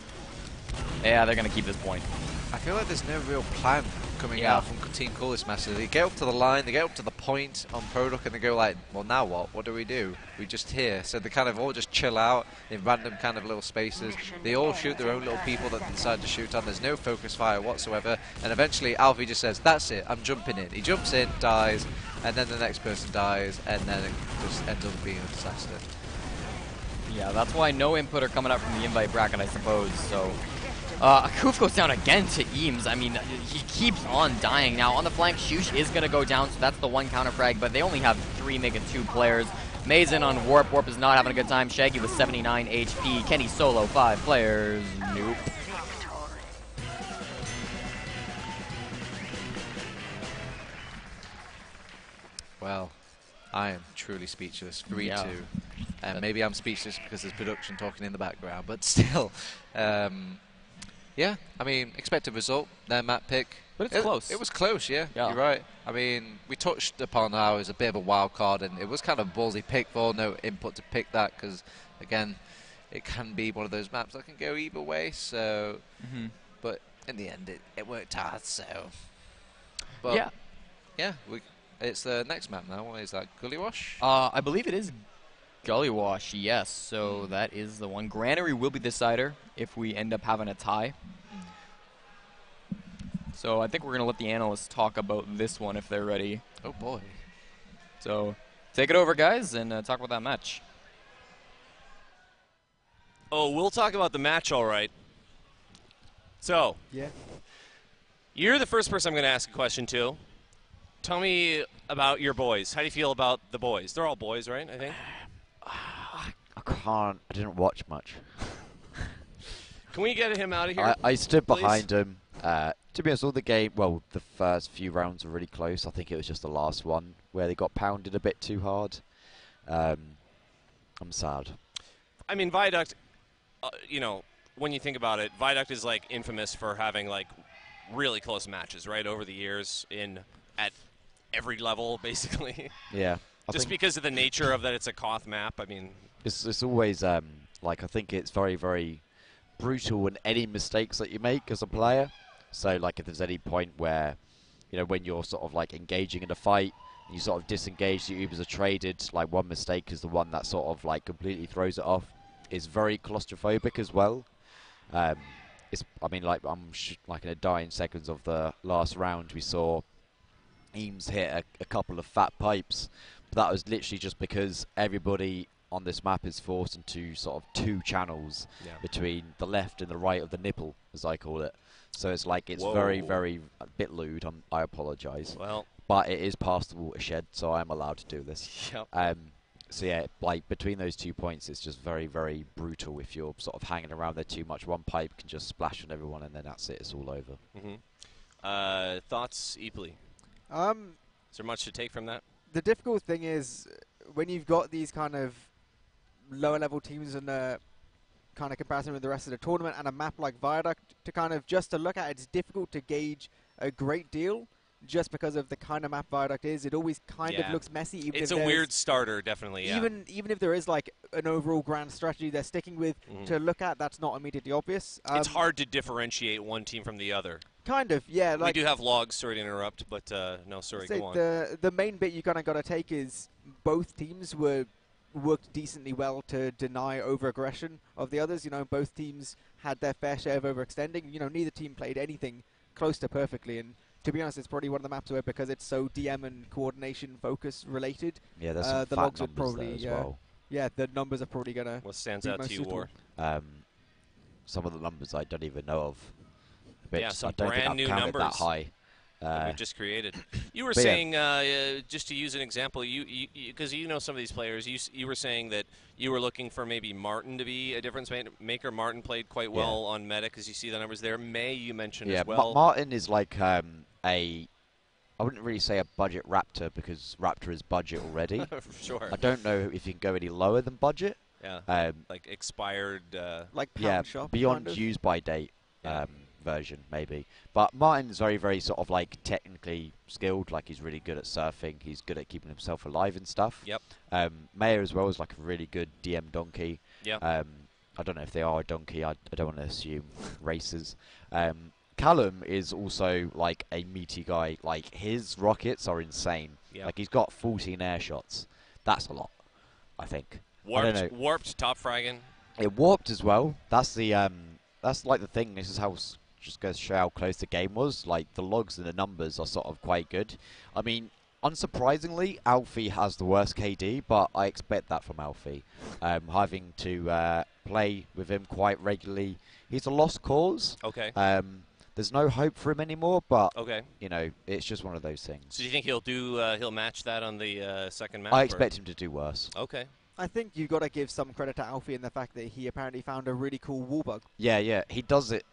Yeah, they're going to keep this point. I feel like there's no real plan coming out from Team CoolestMaster. They get up to the line, they get up to the point on Product, and they go like, well, now what? What do? We just here. So they kind of all just chill out in random kind of little spaces. They all shoot their own little people that they decide to shoot on. There's no focus fire whatsoever. And eventually, Alfie just says, that's it, I'm jumping in. He jumps in, dies, and then the next person dies, and then it just ends up being a disaster. Yeah, that's why no input are coming up from the invite bracket, I suppose. So Koof goes down again to Eames. I mean, he keeps on dying. Now, on the flank, Shush is going to go down, so that's the one counter frag, but they only have 3, making 2 players. Mazen on Warp. Warp is not having a good time. Shaggy with 79 HP. Kenny solo 5 players. Nope. Well, I am truly speechless. 3-2. And maybe I'm speechless because there's production talking in the background, but still. Yeah, I mean, expected result, their map pick. But it's close. It was close, yeah, you're right. I mean, we touched upon how it was a bit of a wild card, and it was kind of a ballsy pick for no input to pick that, because, again, it can be one of those maps that can go either way, so... But in the end, it worked hard, so... But yeah, it's the next map now. What is that, Gully Wash? I believe it is Gully Wash, yes. So that is the one. Granary will be the decider if we end up having a tie. So I think we're going to let the analysts talk about this one if they're ready. Oh, boy. So take it over, guys, and talk about that match. Oh, we'll talk about the match, all right. So, you're the first person I'm going to ask a question to. Tell me about your boys. How do you feel about the boys? They're all boys, right, I think? I didn't watch much. Can we get him out of here? I stood please? behind him. To be honest, all the game, well, the first few rounds were really close. I think it was just the last one where they got pounded a bit too hard. I'm sad. I mean, Viaduct, you know, when you think about it, Viaduct is, like, infamous for having, like, really close matches, right, over the years at every level, basically. Yeah. Just because of the nature of that it's a Koth map, I mean... It's always, like, I think it's very, very brutal in any mistakes that you make as a player. So, like, if there's any point where, you know, when you're sort of, like, engaging in a fight, and you sort of disengage, the Ubers are traded, like, one mistake is the one that sort of, like, completely throws it off. It's very claustrophobic as well. I mean, like, like, in the dying seconds of the last round, we saw Eames hit a couple of fat pipes. But that was literally just because everybody on this map is forced into sort of 2 channels between the left and the right of the nipple, as I call it. So it's like it's very, very a bit lewd. I apologise. Well, but it is past the watershed, so I'm allowed to do this. Yep. So yeah, like between those 2 points, it's just very, very brutal. If you're sort of hanging around there too much, one pipe can just splash on everyone, and then that's it. It's all over. Thoughts, Eeply? Is there much to take from that? The difficult thing is when you've got these kind of lower level teams in a kind of comparison with the rest of the tournament and a map like Viaduct to kind of just to look at, it's difficult to gauge a great deal just because of the kind of map Viaduct is. It always kind of looks messy. Even it's if a weird starter, definitely, even if there is like an overall grand strategy they're sticking with to look at, that's not immediately obvious. It's hard to differentiate one team from the other. Kind of, yeah. Like we do have logs, sorry to interrupt, but no, sorry, go on. The main bit you kind of got to take is both teams worked decently well to deny over-aggression of the others. You know, both teams had their fair share of overextending. You know, neither team played anything close to perfectly, and to be honest, it's probably one of the maps where, because it's so DM and coordination focus related, yeah, there's some the fat logs would numbers probably there as well. Yeah, the numbers are probably gonna. What stands out to you, War? Some of the numbers I don't even know of. which Yeah, some I don't brand think new I've counted numbers that high. That we just created. You were But yeah. saying, just to use an example, because you know some of these players, you were saying that you were looking for maybe Martin to be a difference maker. Martin played quite well on meta because you see the numbers there. May, you mentioned as well. Martin is like I wouldn't really say a budget Raptor because Raptor is budget already. Sure. I don't know if you can go any lower than budget. Yeah. Like expired. Like pound shop. Beyond kind of. use by date. Version maybe, but Martin's very sort of like technically skilled. Like he's really good at surfing. He's good at keeping himself alive and stuff. Yep. Mayer as well is like a really good DM donkey. Yeah. I don't know if they are a donkey. I don't want to assume races. Callum is also like a meaty guy. Like his rockets are insane. Yep. Like he's got 14 air shots. That's a lot, I think. Warped top fragging. It warped as well. That's the that's like the thing. This is how just goes to show how close the game was. Like the logs and the numbers are sort of quite good. I mean, unsurprisingly, Alfie has the worst KD, but I expect that from Alfie. Having to play with him quite regularly, he's a lost cause. Okay. There's no hope for him anymore, but you know, it's just one of those things. So do you think he'll match that on the second map? I expect him to do worse. Okay. I think you've got to give some credit to Alfie in the fact that he apparently found a really cool wall bug. Yeah, he does it.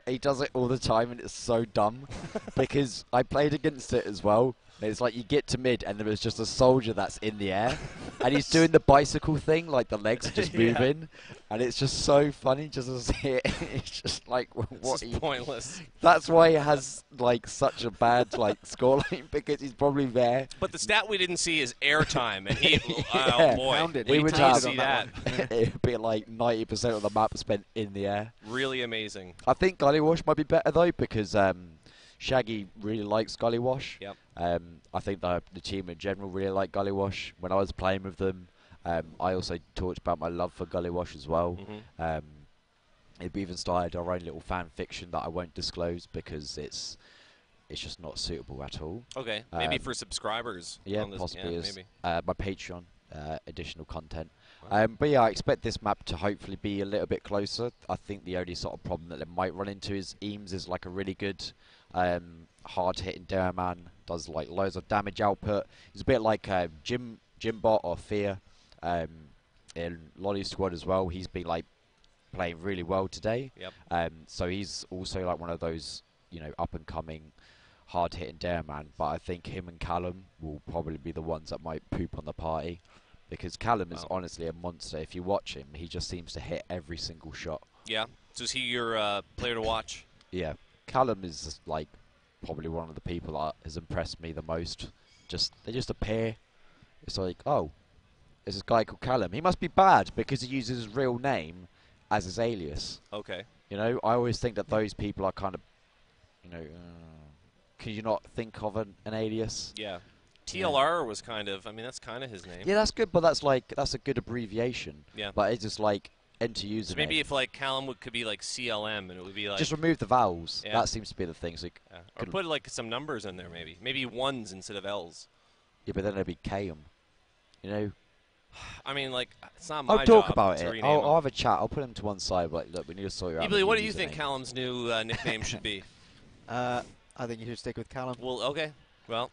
He does it all the time, and it's so dumb because I played against it as well. And it's like you get to mid, and there is just a soldier that's in the air, and he's doing the bicycle thing, like the legs are just moving, and it's just so funny just to see it. It's just like what? It's pointless. That's why he has like such a bad like scoreline because he's probably there. But the stat we didn't see is airtime, and he Yeah. oh boy, We would have have see that. It'd be like 90% of the map spent in the air. Really amazing. I think Gullywash might be better though because Shaggy really likes Gullywash. Yep. I think the team in general really like Gullywash. When I was playing with them, I also talked about my love for Gullywash as well. We even started our own little fan fiction that I won't disclose because it's just not suitable at all. Okay, maybe for subscribers. Yeah, on this, possibly yeah, is maybe. my Patreon additional content. Wow. But yeah, I expect this map to hopefully be a little bit closer. I think the only sort of problem that they might run into is Eames is like a really good hard-hitting Dairyman, does like loads of damage output. He's a bit like Jimbot or Fear in Lolly Squad as well. He's been like playing really well today. Yep. So he's also like one of those, you know, up-and-coming hard-hitting Dairyman. But I think him and Callum will probably be the ones that might poop on the party. Because Callum is honestly a monster. If you watch him, he just seems to hit every single shot. Yeah. So is he your player to watch? Yeah. Callum is just, like probably one of the people that has impressed me the most. They just appear. It's like, oh, there's this guy called Callum. He must be bad because he uses his real name as his alias. Okay. You know, I always think that those people are kind of, you know, can you not think of an alias? Yeah. TLR was kind of, I mean, that's kind of his name. Yeah, that's good, but that's a good abbreviation. Yeah. But it's just like enter username. So maybe if like Callum could be like CLM and it would be like. Just remove the vowels. Yeah. That seems to be the thing. So or put like some numbers in there maybe. Maybe ones instead of L's. Yeah, but then it'd be KM. You know? I mean, like, it's not my I'll job talk about to it. rename I'll him. have a chat. I'll put him to one side. But look, we need to sort out. Ebely, what do you think Callum's new nickname should be? I think you should stick with Callum. Well, okay. Well,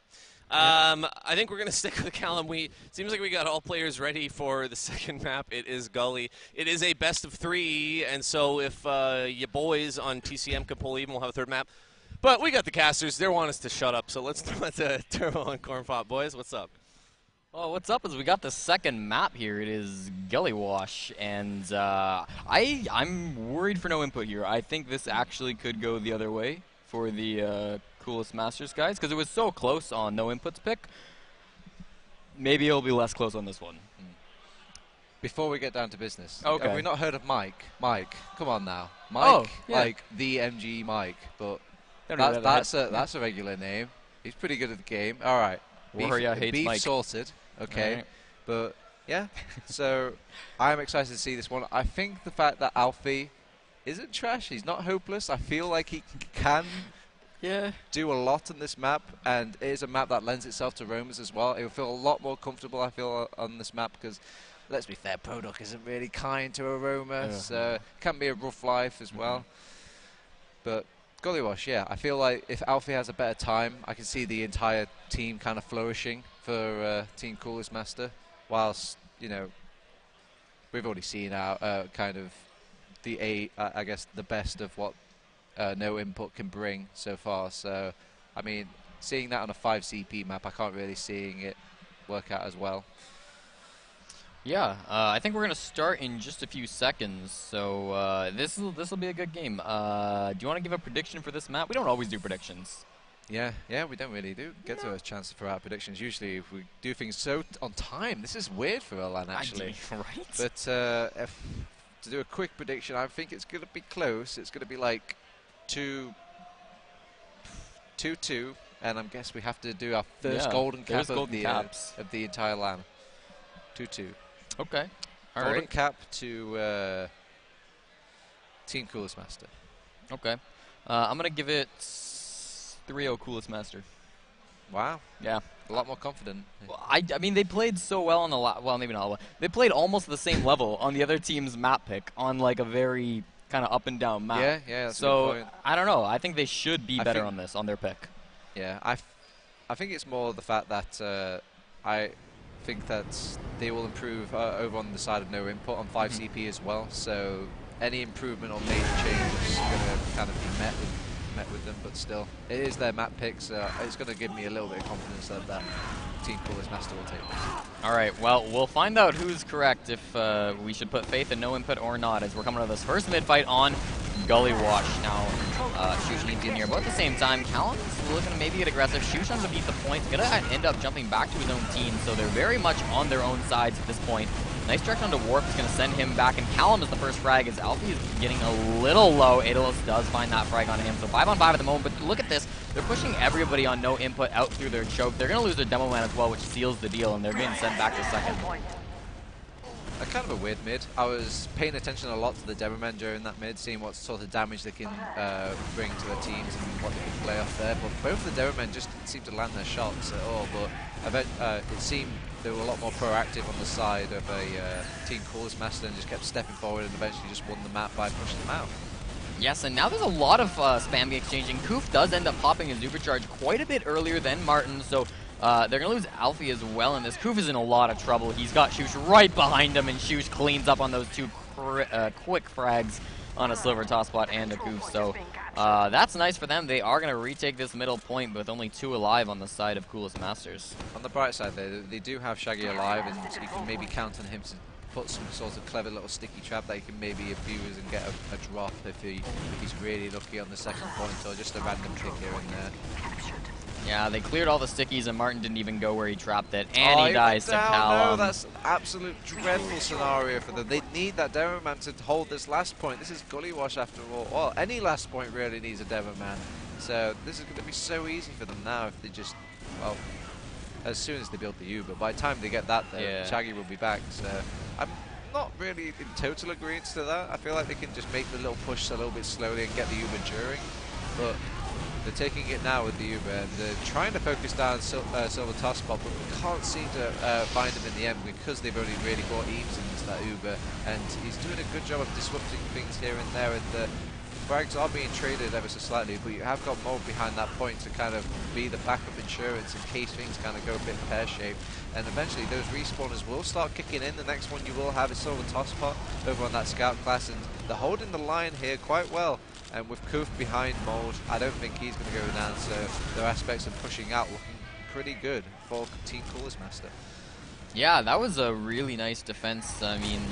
I think we're going to stick with Callum. Seems like we got all players ready for the second map. It is Gully. It is a best of 3, and so if you boys on TCM can pull even, we'll have a third map. But we got the casters. They want us to shut up, so let's throw it to Turbo and Cornpop. Boys, what's up? Well, what's up is we got the second map here. It is Gullywash, and I'm worried for no input here. I think this actually could go the other way for the CoolestMasters guys, because it was so close on no inputs pick. Maybe it'll be less close on this one. Before we get down to business, okay. Have we not heard of Mike? Mike, come on now. Mike, oh, yeah. like the MG Mike, but that's a regular name. He's pretty good at the game. All right. Beef Mike. sorted. Okay. Right. But, yeah. So, I'm excited to see this one. I think the fact that Alfie isn't trash. He's not hopeless. I feel like he can do a lot on this map, and it is a map that lends itself to roamers as well. It will feel a lot more comfortable, I feel, on this map, because, let's be fair, Product isn't really kind to a roamer, so it can be a rough life as well. But Gollywash, yeah. I feel like if Alfie has a better time, I can see the entire team kind of flourishing for Team CoolestMaster. Whilst, you know, we've already seen our kind of I guess the best of what no input can bring so far. So, I mean, seeing that on a 5 CP map, I can't really seeing it work out as well. Yeah, I think we're going to start in just a few seconds, so this will be a good game. Do you want to give a prediction for this map? We don't always do predictions. Yeah, we don't really get to a chance for our predictions. Usually, if we do things so on time, this is weird for Alan, actually. Right? But to do a quick prediction, I think it's going to be close. It's going to be like 2-2, and I guess we have to do our first golden cap of the entire LAN. 2-2. Okay. Golden cap to Team CoolestMaster. Okay. I'm going to give it 3-0 CoolestMaster. Wow. Yeah. A lot more confident. Well, I mean, they played so well on the well, maybe not well. They played almost the same level on the other team's map pick on like a very kind of up and down map. Yeah, that's a so good point. I don't know. I think they should be better on this, on their pick. Yeah, I think it's more the fact that I think that they will improve over on the side of no input on 5 CP as well. So any improvement or major change is going to kind of be met with them, but still, it is their map pick, so it's going to give me a little bit of confidence that Team CoolestMaster will take this. All right, well, we'll find out who's correct if we should put faith in no input or not, as we're coming to this first mid fight on Gollywash. Now, Shush needs in here, but at the same time, Callum's looking to maybe get aggressive. Shush trying to beat the point, gonna end up jumping back to his own team, so they're very much on their own sides at this point. Nice direct onto Warp is going to send him back, and Callum is the first frag as Alfie is getting a little low. Aedalos does find that frag on him, so 5 on 5 at the moment, but look at this. They're pushing everybody on no input out through their choke. They're going to lose their demo man as well, which seals the deal, and they're getting sent back to second. Kind of a weird mid. I was paying attention a lot to the demo men during that mid, seeing what sort of damage they can bring to their teams and what they can play off there, but both the demo men just didn't seem to land their shots at all, but it seemed they were a lot more proactive on the side of a Team CoolestMaster and just kept stepping forward and eventually just won the map by pushing them out. Yes, and now there's a lot of spam exchanging. Koof does end up popping his supercharge quite a bit earlier than Martin, so they're going to lose Alfie as well in this. Koof is in a lot of trouble. He's got Shush right behind him, and Shush cleans up on those two quick frags on a Silver Toss Spot and a Koof, so that's nice for them. They are going to retake this middle point with only 2 alive on the side of CoolestMasters. On the bright side, they do have Shaggy alive, and you can maybe count on him to put some sort of clever little sticky trap that he can maybe abuse and get a drop if he's really lucky on the second point, or just a random kick here and there. Yeah, they cleared all the stickies, and Martin didn't even go where he trapped it, and he dies to Callum. No, that's an absolute dreadful scenario for them. They need that Demo Man to hold this last point. This is Gollywash after all. Well, any last point really needs a Demo Man. So this is going to be so easy for them now if they just, well, as soon as they build the Uber. By the time they get that there, Shaggy will be back. So I'm not really in total agreement to that. I feel like they can just make the little push a little bit slowly and get the Uber during. But they're taking it now with the Uber, and they're trying to focus down Silver Toss Spot, but we can't seem to find him in the end because they've only really brought Eames into that Uber, and he's doing a good job of disrupting things here and there, and the frags are being traded ever so slightly, but you have got Mold behind that point to kind of be the backup insurance in case things kind of go a bit pear-shaped, and eventually those respawners will start kicking in. The next one you will have is Silver Toss Spot over on that Scout class, and they're holding the line here quite well. And with Koof behind Mold, I don't think he's going to go down, so their aspects of pushing out looking pretty good for Team CoolestMaster. Yeah, that was a really nice defense. I mean,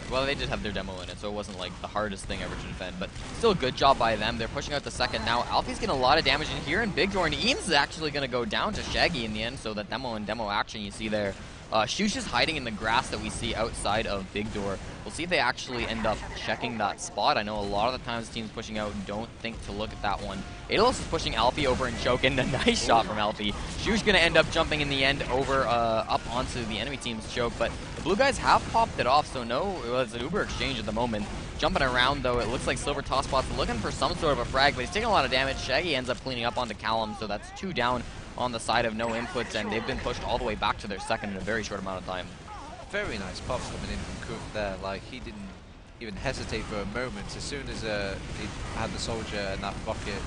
well, they did have their demo in it, so it wasn't like the hardest thing ever to defend, but still a good job by them. They're pushing out the second now. Alfie's getting a lot of damage in here, and Big Door and Eames is actually going to go down to Shaggy in the end, so that demo and demo action you see there. Shush is hiding in the grass that we see outside of Big Door. We'll see if they actually end up checking that spot. I know a lot of the times teams pushing out don't think to look at that one. Aedalos is pushing Alfie over and choking. A nice shot from Alfie. Shush going to end up jumping in the end over up onto the enemy team's choke, but the blue guys have popped it off, so no, it's an Uber exchange at the moment. Jumping around, though, it looks like Silver Toss Spot's looking for some sort of a frag, but he's taking a lot of damage. Shaggy ends up cleaning up onto Callum, so that's 2 down on the side of no inputs, and they've been pushed all the way back to their second in a very short amount of time. Very nice pops coming in from Koof there. Like, he didn't even hesitate for a moment. As soon as he had the soldier and that rocket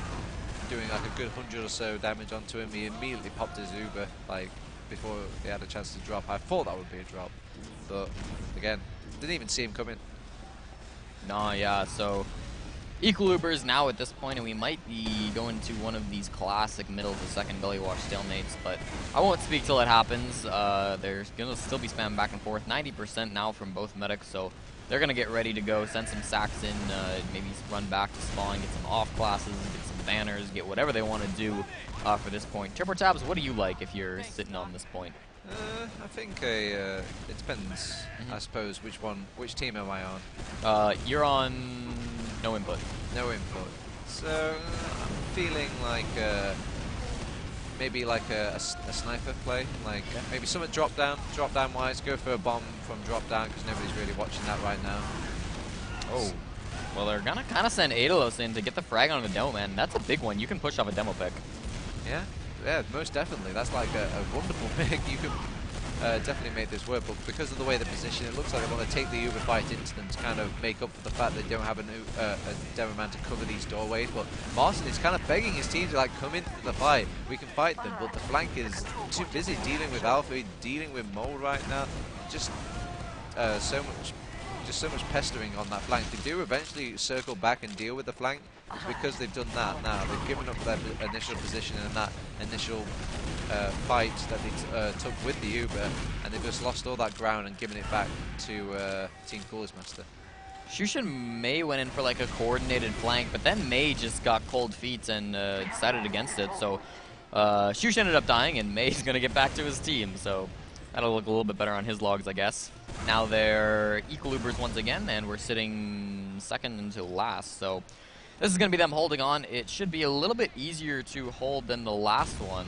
doing like a good 100 or so damage onto him, he immediately popped his Uber, like, before he had a chance to drop. I thought that would be a drop, but again, didn't even see him coming. No, yeah, so equal Ubers now at this point, and we might be going to one of these classic middle to second belly wash stalemates, but I won't speak till it happens. They're going to still be spammed back and forth, 90% now from both medics, so they're going to get ready to go, send some sacks in, maybe run back to spawn, get some off classes, get some banners, get whatever they want to do for this point. TurboTabs, what do you like if you're sitting on this point? I think it depends. I suppose which team am I on? You're on no input. No input. So I'm feeling like maybe like a sniper play, like maybe something drop down wise. Go for a bomb from drop down because nobody's really watching that right now. Oh. Well, they're gonna kind of send Aedalos in to get the frag on the demo, man. That's a big one. You can push off a demo pick. Yeah, most definitely. That's like a wonderful pick. You can definitely make this work, but because of the way the position, it looks like they want to take the Uber fight into them to kind of make up for the fact they don't have a demo man to cover these doorways. But Martin is kind of begging his team to like come into the fight. We can fight them, but the flank is too busy dealing with Alpha, dealing with Mold right now. Just so much pestering on that flank. They do eventually circle back and deal with the flank. It's because they've done that now. They've given up their initial position and that initial fight that they took with the Uber, and they've just lost all that ground and given it back to Team CoolestMaster. Shushin May went in for like a coordinated flank, but then May just got cold feet and decided against it. So Shush ended up dying, and May's going to get back to his team. So that'll look a little bit better on his logs, I guess. Now they're equal Ubers once again, and we're sitting second until last. So this is going to be them holding on. It should be a little bit easier to hold than the last one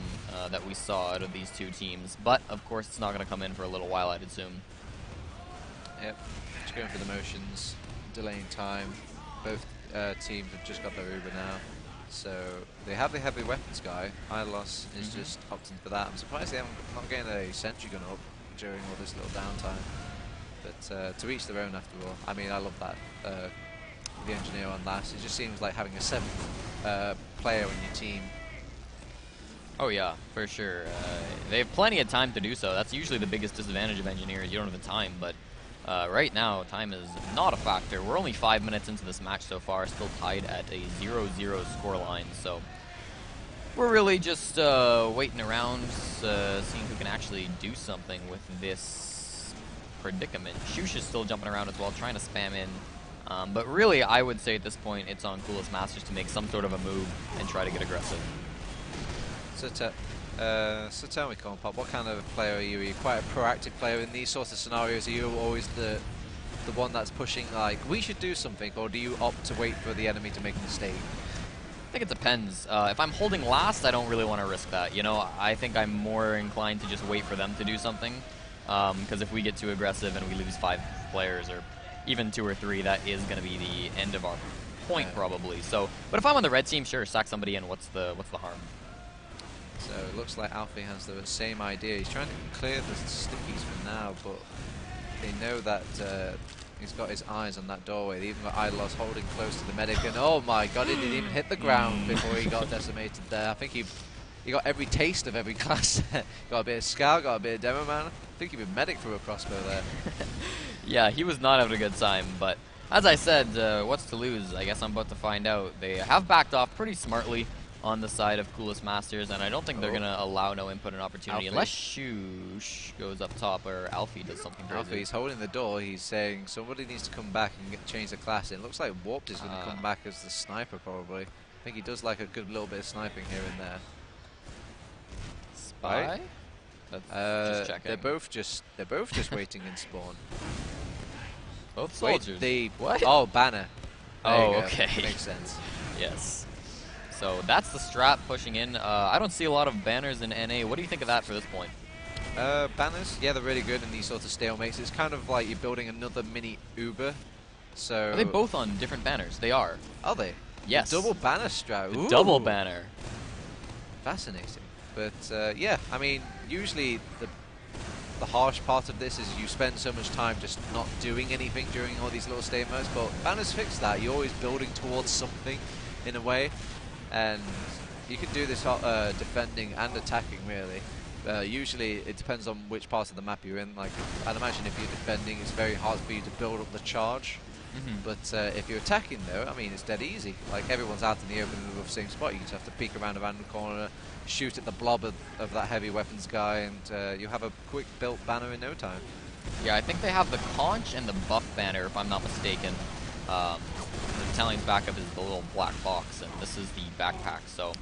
that we saw out of these two teams. But, of course, it's not going to come in for a little while, I'd assume. Yep, just going for the motions, delaying time. Both teams have just got their Uber now. So they have the heavy weapons guy. Ilos is just opting for that. I'm surprised they haven't not getting a sentry gun up during all this little downtime. But to each their own after all. I mean, I love that. The engineer on last. It just seems like having a seventh player on your team. Oh yeah, for sure. They have plenty of time to do so. That's usually the biggest disadvantage of engineers. You don't have the time, but right now time is not a factor. We're only 5 minutes into this match so far, still tied at a 0-0 scoreline. So we're really just waiting around, seeing who can actually do something with this predicament. Shush is still jumping around as well, trying to spam in. But really, I would say at this point, it's on CoolestMaster to make some sort of a move and try to get aggressive. So tell me, Cornpop, what kind of player are you? Are you quite a proactive player in these sorts of scenarios? Are you always the one that's pushing, like, we should do something, or do you opt to wait for the enemy to make a mistake? I think it depends. If I'm holding last, I don't really want to risk that. You know, I think I'm more inclined to just wait for them to do something. Because if we get too aggressive and we lose 5 players, or even 2 or 3, that is going to be the end of our point, probably. So, but if I'm on the red team, sure, sack somebody in. What's the harm? So it looks like Alfie has the same idea. He's trying to clear the stickies for now, but they know that he's got his eyes on that doorway. They even got Idolos holding close to the medic, and oh my god, he didn't even hit the ground before he got decimated there. I think he got every taste of every class. Got a bit of scout, got a bit of demo man. I think he even medic through a crossbow there. Yeah, he was not having a good time, but as I said, what's to lose? I guess I'm about to find out. They have backed off pretty smartly on the side of CoolestMasters, and I don't think they're going to allow no input and opportunity Alfie. unless Shush goes up top or Alfie does something crazy. Alfie's holding the door. He's saying somebody needs to come back and change the class. It looks like Warped is going to come back as the sniper, probably. I think he does like a good little bit of sniping here and there. Spy? Right? Just checking. They're both just waiting in spawn. Both soldiers. What? Oh, banner. Oh, okay. Makes sense. Yes. So that's the strat pushing in. I don't see a lot of banners in NA. What do you think of that for this point? Banners, yeah, they're really good in these sorts of stalemates. It's kind of like you're building another mini Uber. So Are they both on different banners? They are. Are they? Yes. The double banner strat. The double banner. Fascinating. But yeah, I mean, usually the harsh part of this is you spend so much time just not doing anything during all these little state modes, but Banner's fixed that. You're always building towards something in a way, and you can do this defending and attacking really. Usually it depends on which part of the map you're in. Like, I'd imagine if you're defending, it's very hard for you to build up the charge. But if you're attacking though, I mean, it's dead easy. Like, everyone's out in the open in the same spot. You just have to peek around the corner, shoot at the blob of that heavy weapons guy, and you have a quick built banner in no time. Yeah, I think they have the conch and the buff banner, if I'm not mistaken. The Italian's backup is the little black box, and this is the backpack. So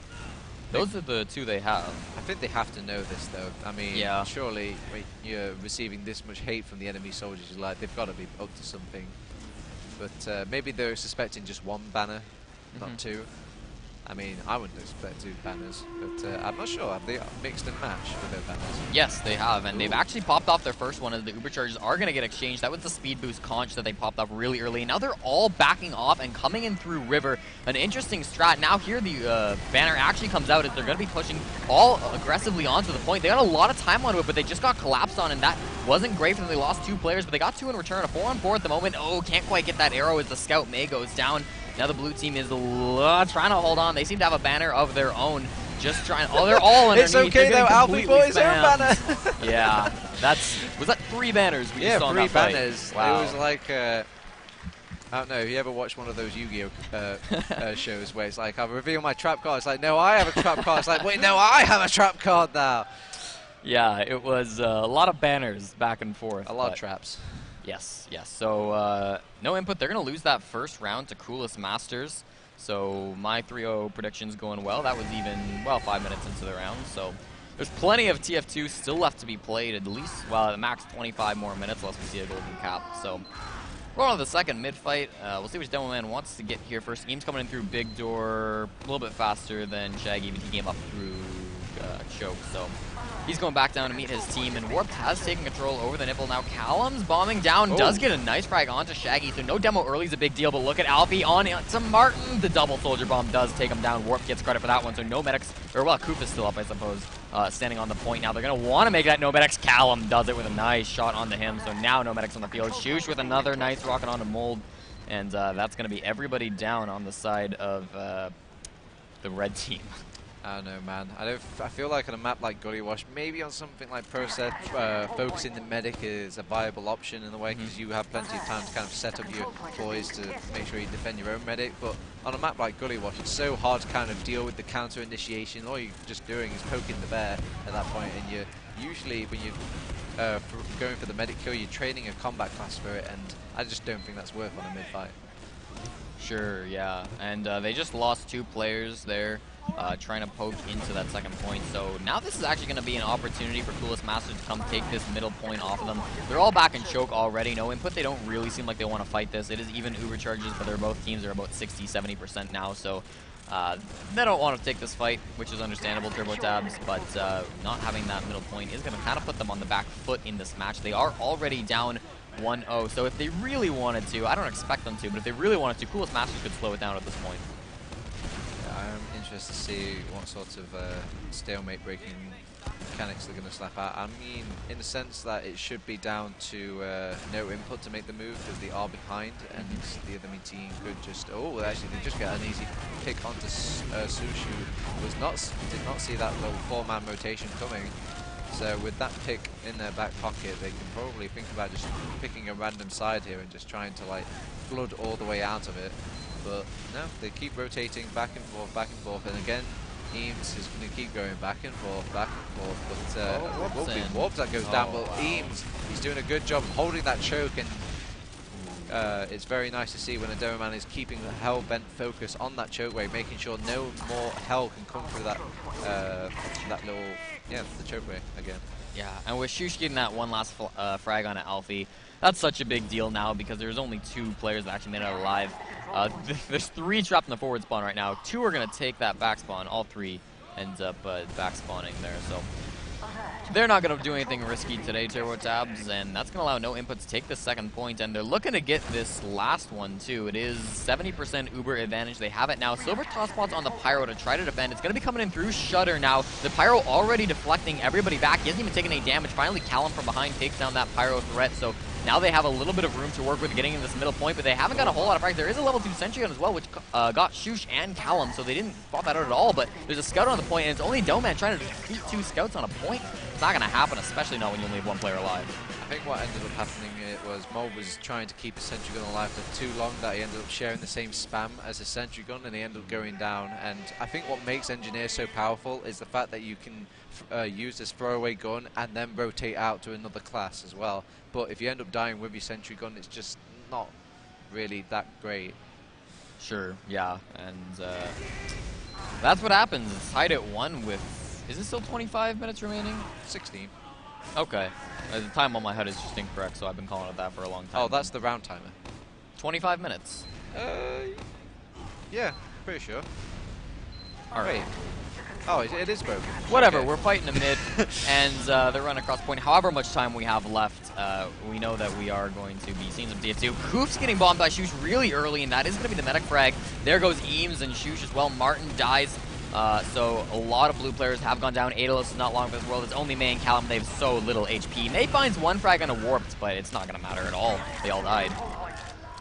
those are the two they have. I think they have to know this though. I mean, surely when you're receiving this much hate from the enemy soldiers, you're like, they've got to be up to something. But maybe they're suspecting just one banner, not two. I mean, I wouldn't expect two banners, but I'm not sure. Have they mixed and matched with their banners? Yes, they have, and they've actually popped off their first one, as the Uberchargers are going to get exchanged. That was the speed boost conch that they popped off really early. Now they're all backing off and coming in through River. An interesting strat. Now here the banner actually comes out as they're going to be pushing all aggressively onto the point. They got a lot of time onto it, but they just got collapsed on, and that wasn't great for them. They lost 2 players, but they got 2 in return. A 4-on-4 at the moment. Oh, can't quite get that arrow as the Scout May goes down. Now the blue team is trying to hold on. They seem to have a banner of their own. Just trying. Oh, they're all underneath. It's okay though. Alfie got his own banner. Yeah, was that 3 banners we just saw in that fight? 3 banners. Wow. It was like I don't know. Have you ever watched one of those Yu-Gi-Oh shows where it's like, I'll reveal my trap card. It's like, no, I have a trap card. It's like, wait, no, I have a trap card now. Yeah, it was a lot of banners back and forth. A lot of traps. Yes, yes. So no input. They're going to lose that first round to CoolestMasters. So my 3-0 prediction's going well. That was even, well, 5 minutes into the round. So there's plenty of TF2 still left to be played, at least, well, at max 25 more minutes, unless we see a golden cap. So we're on to the second mid-fight. We'll see which Demo Man wants to get here first. Eames coming in through Big Door, a little bit faster than Shaggy, but he came up through Choke. So he's going back down to meet his team, and Warped has taken control over the nipple. Now Callum's bombing down, does get a nice frag onto Shaggy, so no demo early is a big deal, but look at Alfie on to Martin. The double soldier bomb does take him down. Warp gets credit for that one, so no medics, or well, Koopa's still up, I suppose, standing on the point now. They're going to want to make that no medics. Callum does it with a nice shot onto him, so now no medics on the field. Shoosh with another nice rocket onto Mold, and that's going to be everybody down on the side of the red team. I don't know, man. I feel like on a map like Gully Wash, maybe on something like Pro Set, focusing the medic is a viable option in a way, because you have plenty of time to kind of set up your boys to make sure you defend your own medic. But on a map like Gully Wash, it's so hard to kind of deal with the counter initiation. All you're just doing is poking the bear at that point, and you're usually, when you're going for the medic kill, you're training a combat class for it, and I just don't think that's worth on a mid-fight. Sure, yeah. And they just lost 2 players there. Trying to poke into that second point. So now this is actually going to be an opportunity for CoolestMaster to come take this middle point off of them. They're all back in choke already. No input. They don't really seem like they want to fight this. It is even Ubercharges, but both teams are about 60-70% now. So they don't want to take this fight, which is understandable, TurboTabs, but not having that middle point is going to kind of put them on the back foot in this match. They are already down 1-0, so if they really wanted to, I don't expect them to, but if they really wanted to, CoolestMasters could slow it down at this point. I'm interested to see what sort of stalemate breaking mechanics they're going to slap out. I mean, in the sense that it should be down to no input to make the move, because they are behind, and the other team could just, oh, actually they just get an easy pick onto Sushu, did not see that little 4-man rotation coming. So with that pick in their back pocket, they can probably think about just picking a random side here and just trying to like flood all the way out of it. But no, they keep rotating back and forth, and again, Eames is going to keep going back and forth, but it will be Warped that goes down, but wow. Eames, he's doing a good job holding that choke, and it's very nice to see when a Demo Man is keeping the hell-bent focus on that choke wave, making sure no more hell can come through that that little, the choke wave again. Yeah, and with Shush getting that one last frag on Alfie, that's such a big deal now, because there's only 2 players that actually made it out alive. There's 3 trapped in the forward spawn right now. 2 are going to take that back spawn. All 3 ends up back spawning there. So They're not going to do anything risky today, TurboTabs, and that's going to allow no input to take the second point, and they're looking to get this last one, too. It is 70% Uber advantage. They have it now. Silver Tosspot's on the Pyro to try to defend. It's going to be coming in through Shutter now. The Pyro already deflecting everybody back. He hasn't even taken any damage. Finally, Callum from behind takes down that Pyro threat, so now they have a little bit of room to work with getting in this middle point, but they haven't got a whole lot of practice. There is a level 2 sentry gun as well, which got Shush and Callum, so they didn't pop that out at all, but there's a scout on the point, and it's only Doman trying to defeat 2 scouts on a point. It's not going to happen, especially not when you only have 1 player alive. I think what ended up happening was Mold was trying to keep a sentry gun alive for too long that he ended up sharing the same spam as a sentry gun, and he ended up going down. And I think what makes Engineer so powerful is the fact that you can use this throwaway gun and then rotate out to another class as well. But if you end up dying with your sentry gun, it's just not really that great. Sure, yeah, and that's what happens. It's tied at 1 with, is it still 25 minutes remaining? 16. Okay. The time on my HUD is just incorrect, so I've been calling it that for a long time. Oh, that's the round timer. 25 minutes. Yeah, pretty sure. All right. Wait. Oh, it is broken. Whatever, Okay. we're fighting a mid, and they're running across point. However much time we have left, we know that we are going to be seeing some TF2. Koof's getting bombed by Shush really early, and that is going to be the medic frag. There goes Eames and Shush as well. Martin dies. So a lot of blue players have gone down. Aedalos is not long for this world. It's only May and Callum. They have so little HP. Nate finds 1 frag on a warped, but it's not going to matter at all. They all died.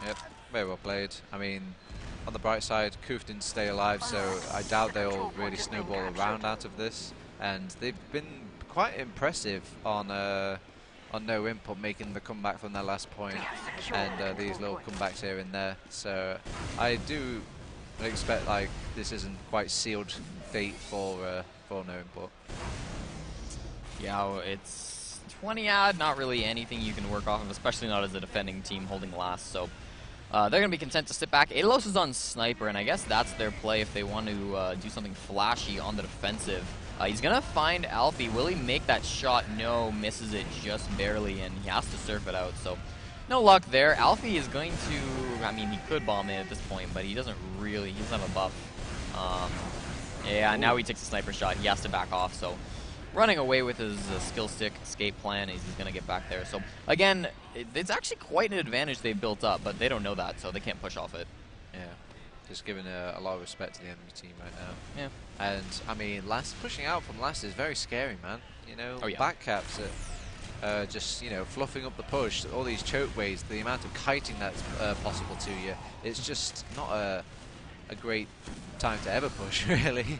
Yep, very well played. I mean, on the bright side, Koof didn't stay alive, so I doubt they'll really snowball around out of this. And they've been quite impressive on no input, making the comeback from their last point, and these little comebacks here and there. So I do expect like this isn't quite sealed fate for no input. Yeah, it's 20 ad, not really anything you can work off of, especially not as a defending team holding last. So they're going to be content to sit back. Aedalos is on Sniper, and I guess that's their play if they want to do something flashy on the defensive. He's going to find Alfie. Will he make that shot? No, misses it just barely, and he has to surf it out. So no luck there. Alfie is going to, I mean, he could bomb in at this point, but he doesn't really, he doesn't have a buff. Yeah, now he takes a sniper shot. He has to back off, so running away with his skill stick escape plan, he's going to get back there. So again, it's actually quite an advantage they've built up, but they don't know that, so they can't push off it. Yeah, just giving a lot of respect to the enemy team right now. Yeah. And I mean, pushing out from last is very scary, man. You know, Oh, yeah. backcaps at just, you know, fluffing up the push, all these choke waves, the amount of kiting that's possible to you, it's just not a great time to ever push, really.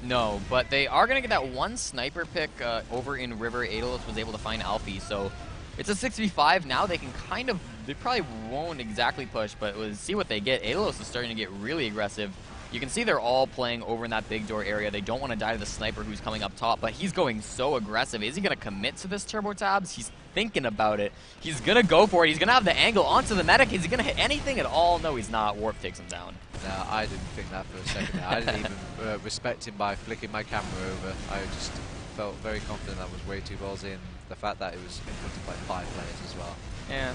No, but they are going to get that 1 sniper pick over in River. Aedalos was able to find Alfie, so it's a 6v5 now. They can kind of, they probably won't exactly push, but we'll see what they get. Aedalos is starting to get really aggressive. You can see they're all playing over in that big door area. They don't want to die to the sniper who's coming up top, but he's going so aggressive. Is he going to commit to this TurboTabs? He's thinking about it. He's going to go for it. He's going to have the angle onto the medic. Is he going to hit anything at all? No, he's not. Warp takes him down. No, I didn't think that for a second. I didn't even respect him by flicking my camera over. I just felt very confident that was way too ballsy, and the fact that it was in front of like 5 players as well. Yeah.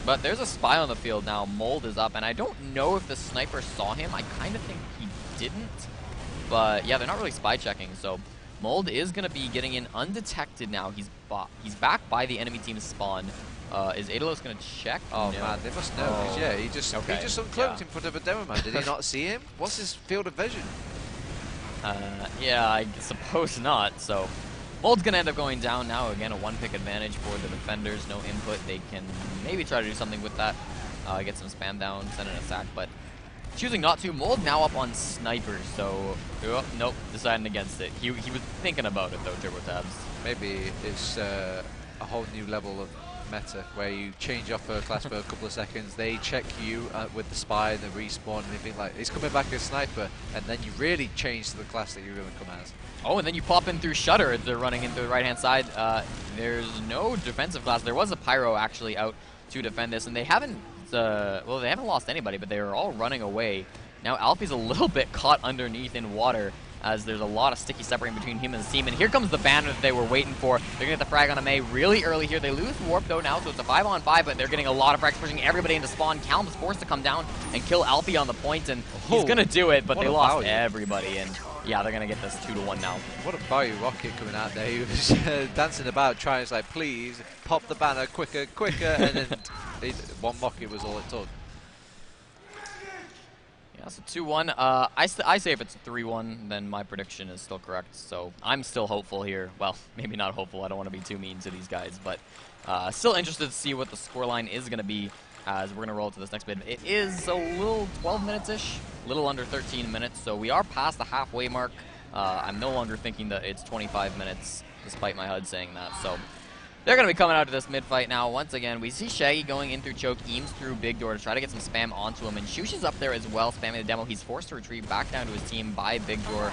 But there's a spy on the field now. Mold is up, and I don't know if the sniper saw him. I kind of think he didn't. But yeah, they're not really spy checking, so Mold is going to be getting in undetected now. He's back by the enemy team's spawn. Is Aedalos going to check? Oh No. man, they must know. 'Cause, yeah, he just uncloaked in front of a demo man. Did he not see him? What's his field of vision? Yeah, I suppose not. So Mold's going to end up going down now. Again, a 1-pick advantage for the defenders. No input. They can maybe try to do something with that. Get some spam down, send in a sack, but choosing not to. Mold now up on Sniper, so nope, deciding against it. He was thinking about it though, TurboTabs. Maybe it's a whole new level of meta where you change off a class for a couple of seconds, they check you with the spy and the respawn, and they think like, he's coming back as sniper, and then you really change to the class that you're going to come as. Oh, and then you pop in through Shutter if they're running into the right-hand side. There's no defensive class. There was a Pyro actually out to defend this, and they haven't, well, they haven't lost anybody, but they are all running away. Now Alfie's a little bit caught underneath in water. as there's a lot of sticky separating between him and his team. And here comes the banner that they were waiting for. They're going to get the frag on a May really early here. They lose Warp, though, now, so it's a 5-on-5, but they're getting a lot of frags, pushing everybody into spawn. Calum is forced to come down and kill Alfie on the point, and he's going to do it, but they lost everybody. And yeah, they're going to get this 2-1 now. What a value rocket coming out there. He was dancing about, trying to, like, please, pop the banner quicker, and then one rocket was all it took. Yeah, so 2-1. I say if it's 3-1, then my prediction is still correct. So I'm still hopeful here. Well, maybe not hopeful. I don't want to be too mean to these guys, but still interested to see what the scoreline is going to be as we're going to roll to this next bit. It is a little 12 minutes-ish, a little under 13 minutes, so we are past the halfway mark. I'm no longer thinking that it's 25 minutes, despite my HUD saying that. So they're going to be coming out to this mid-fight now. Once again, we see Shaggy going in through choke, Eames through big door to try to get some spam onto him, and Shush is up there as well, spamming the demo. He's forced to retreat back down to his team by big door.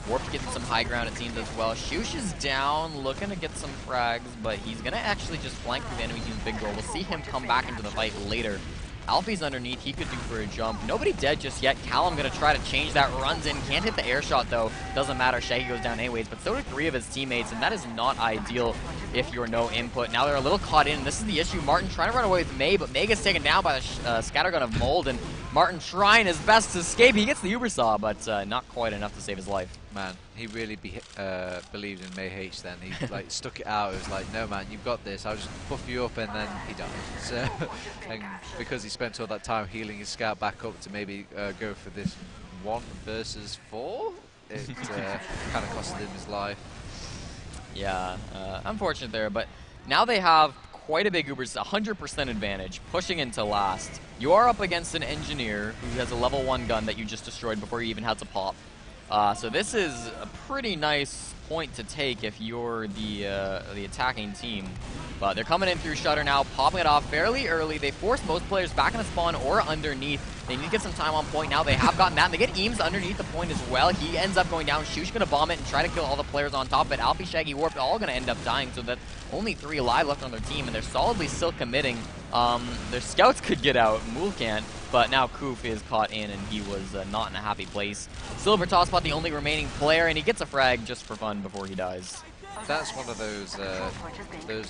Warp getting some high ground, it seems, as well. Shush is down, looking to get some frags, but he's going to actually just flank through the enemy team's big door. We'll see him come back into the fight later. Alfie's underneath, he could do for a jump. Nobody dead just yet. Calum gonna try to change that, runs in, can't hit the air shot though. Doesn't matter, Shaggy goes down anyways, but so do 3 of his teammates, and that is not ideal if you're no input. Now they're a little caught in, this is the issue. Martin trying to run away with May, but May gets taken down by the scattergun of Mold, and Martin trying his best to escape. He gets the Uber Saw, but not quite enough to save his life. Man, he really believed in May H then. He like stuck it out. It was like, no man, you've got this. I'll just buff you up, and then he died. So, and because he spent all that time healing his scout back up to maybe go for this 1 versus 4, it kind of costed him his life. Yeah, unfortunate there, but now they have quite a big Uber's 100% advantage, pushing into last. You are up against an engineer who has a level 1 gun that you just destroyed before you even had to pop. So this is a pretty nice point to take if you're the attacking team. But they're coming in through Shutter now, popping it off fairly early. They force most players back in the spawn or underneath. They need to get some time on point now. They have gotten that, and they get Eames underneath the point as well. He ends up going down. Shush gonna bomb it and try to kill all the players on top of it. Alfie, Shaggy, Warp, all gonna end up dying, so that only 3 alive left on their team, and they're solidly still committing. Their scouts could get out, Mool can't, but now Koof is caught in, and he was not in a happy place. Silver Tosspot, the only remaining player, and he gets a frag just for fun before he dies. That's one of those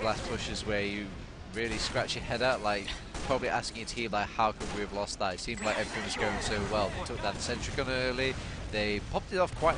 last pushes where you really scratch your head out, like probably asking your team like, how could we have lost that? It seemed like everything was going so well. They took that sentry gun early, they popped it off quite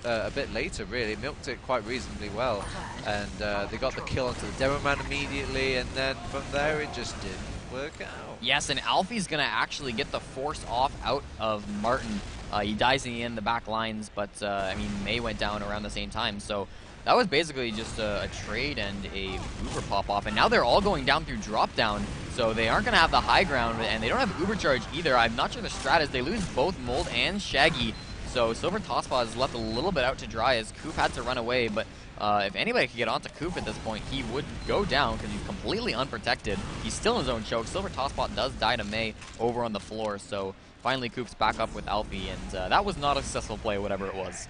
a bit later, really milked it quite reasonably well, and they got the kill onto the demo man immediately, and then from there it just didn't work out. Yes, and Alfie's gonna actually get the force off out of Martin. He dies in the back lines, but I mean, May went down around the same time, so that was basically just a trade and a Uber pop-off, and now they're all going down through drop-down, so they aren't going to have the high ground, and they don't have Uber charge either. I'm not sure the strat is. They lose both Mold and Shaggy, so Silver Tosspot is left a little bit out to dry as Koof had to run away, but if anybody could get onto Koof at this point, he would go down because he's completely unprotected. He's still in his own choke. Silver Tosspot does die to May over on the floor, so finally Koof's back up with Alfie, and that was not a successful play, whatever it was.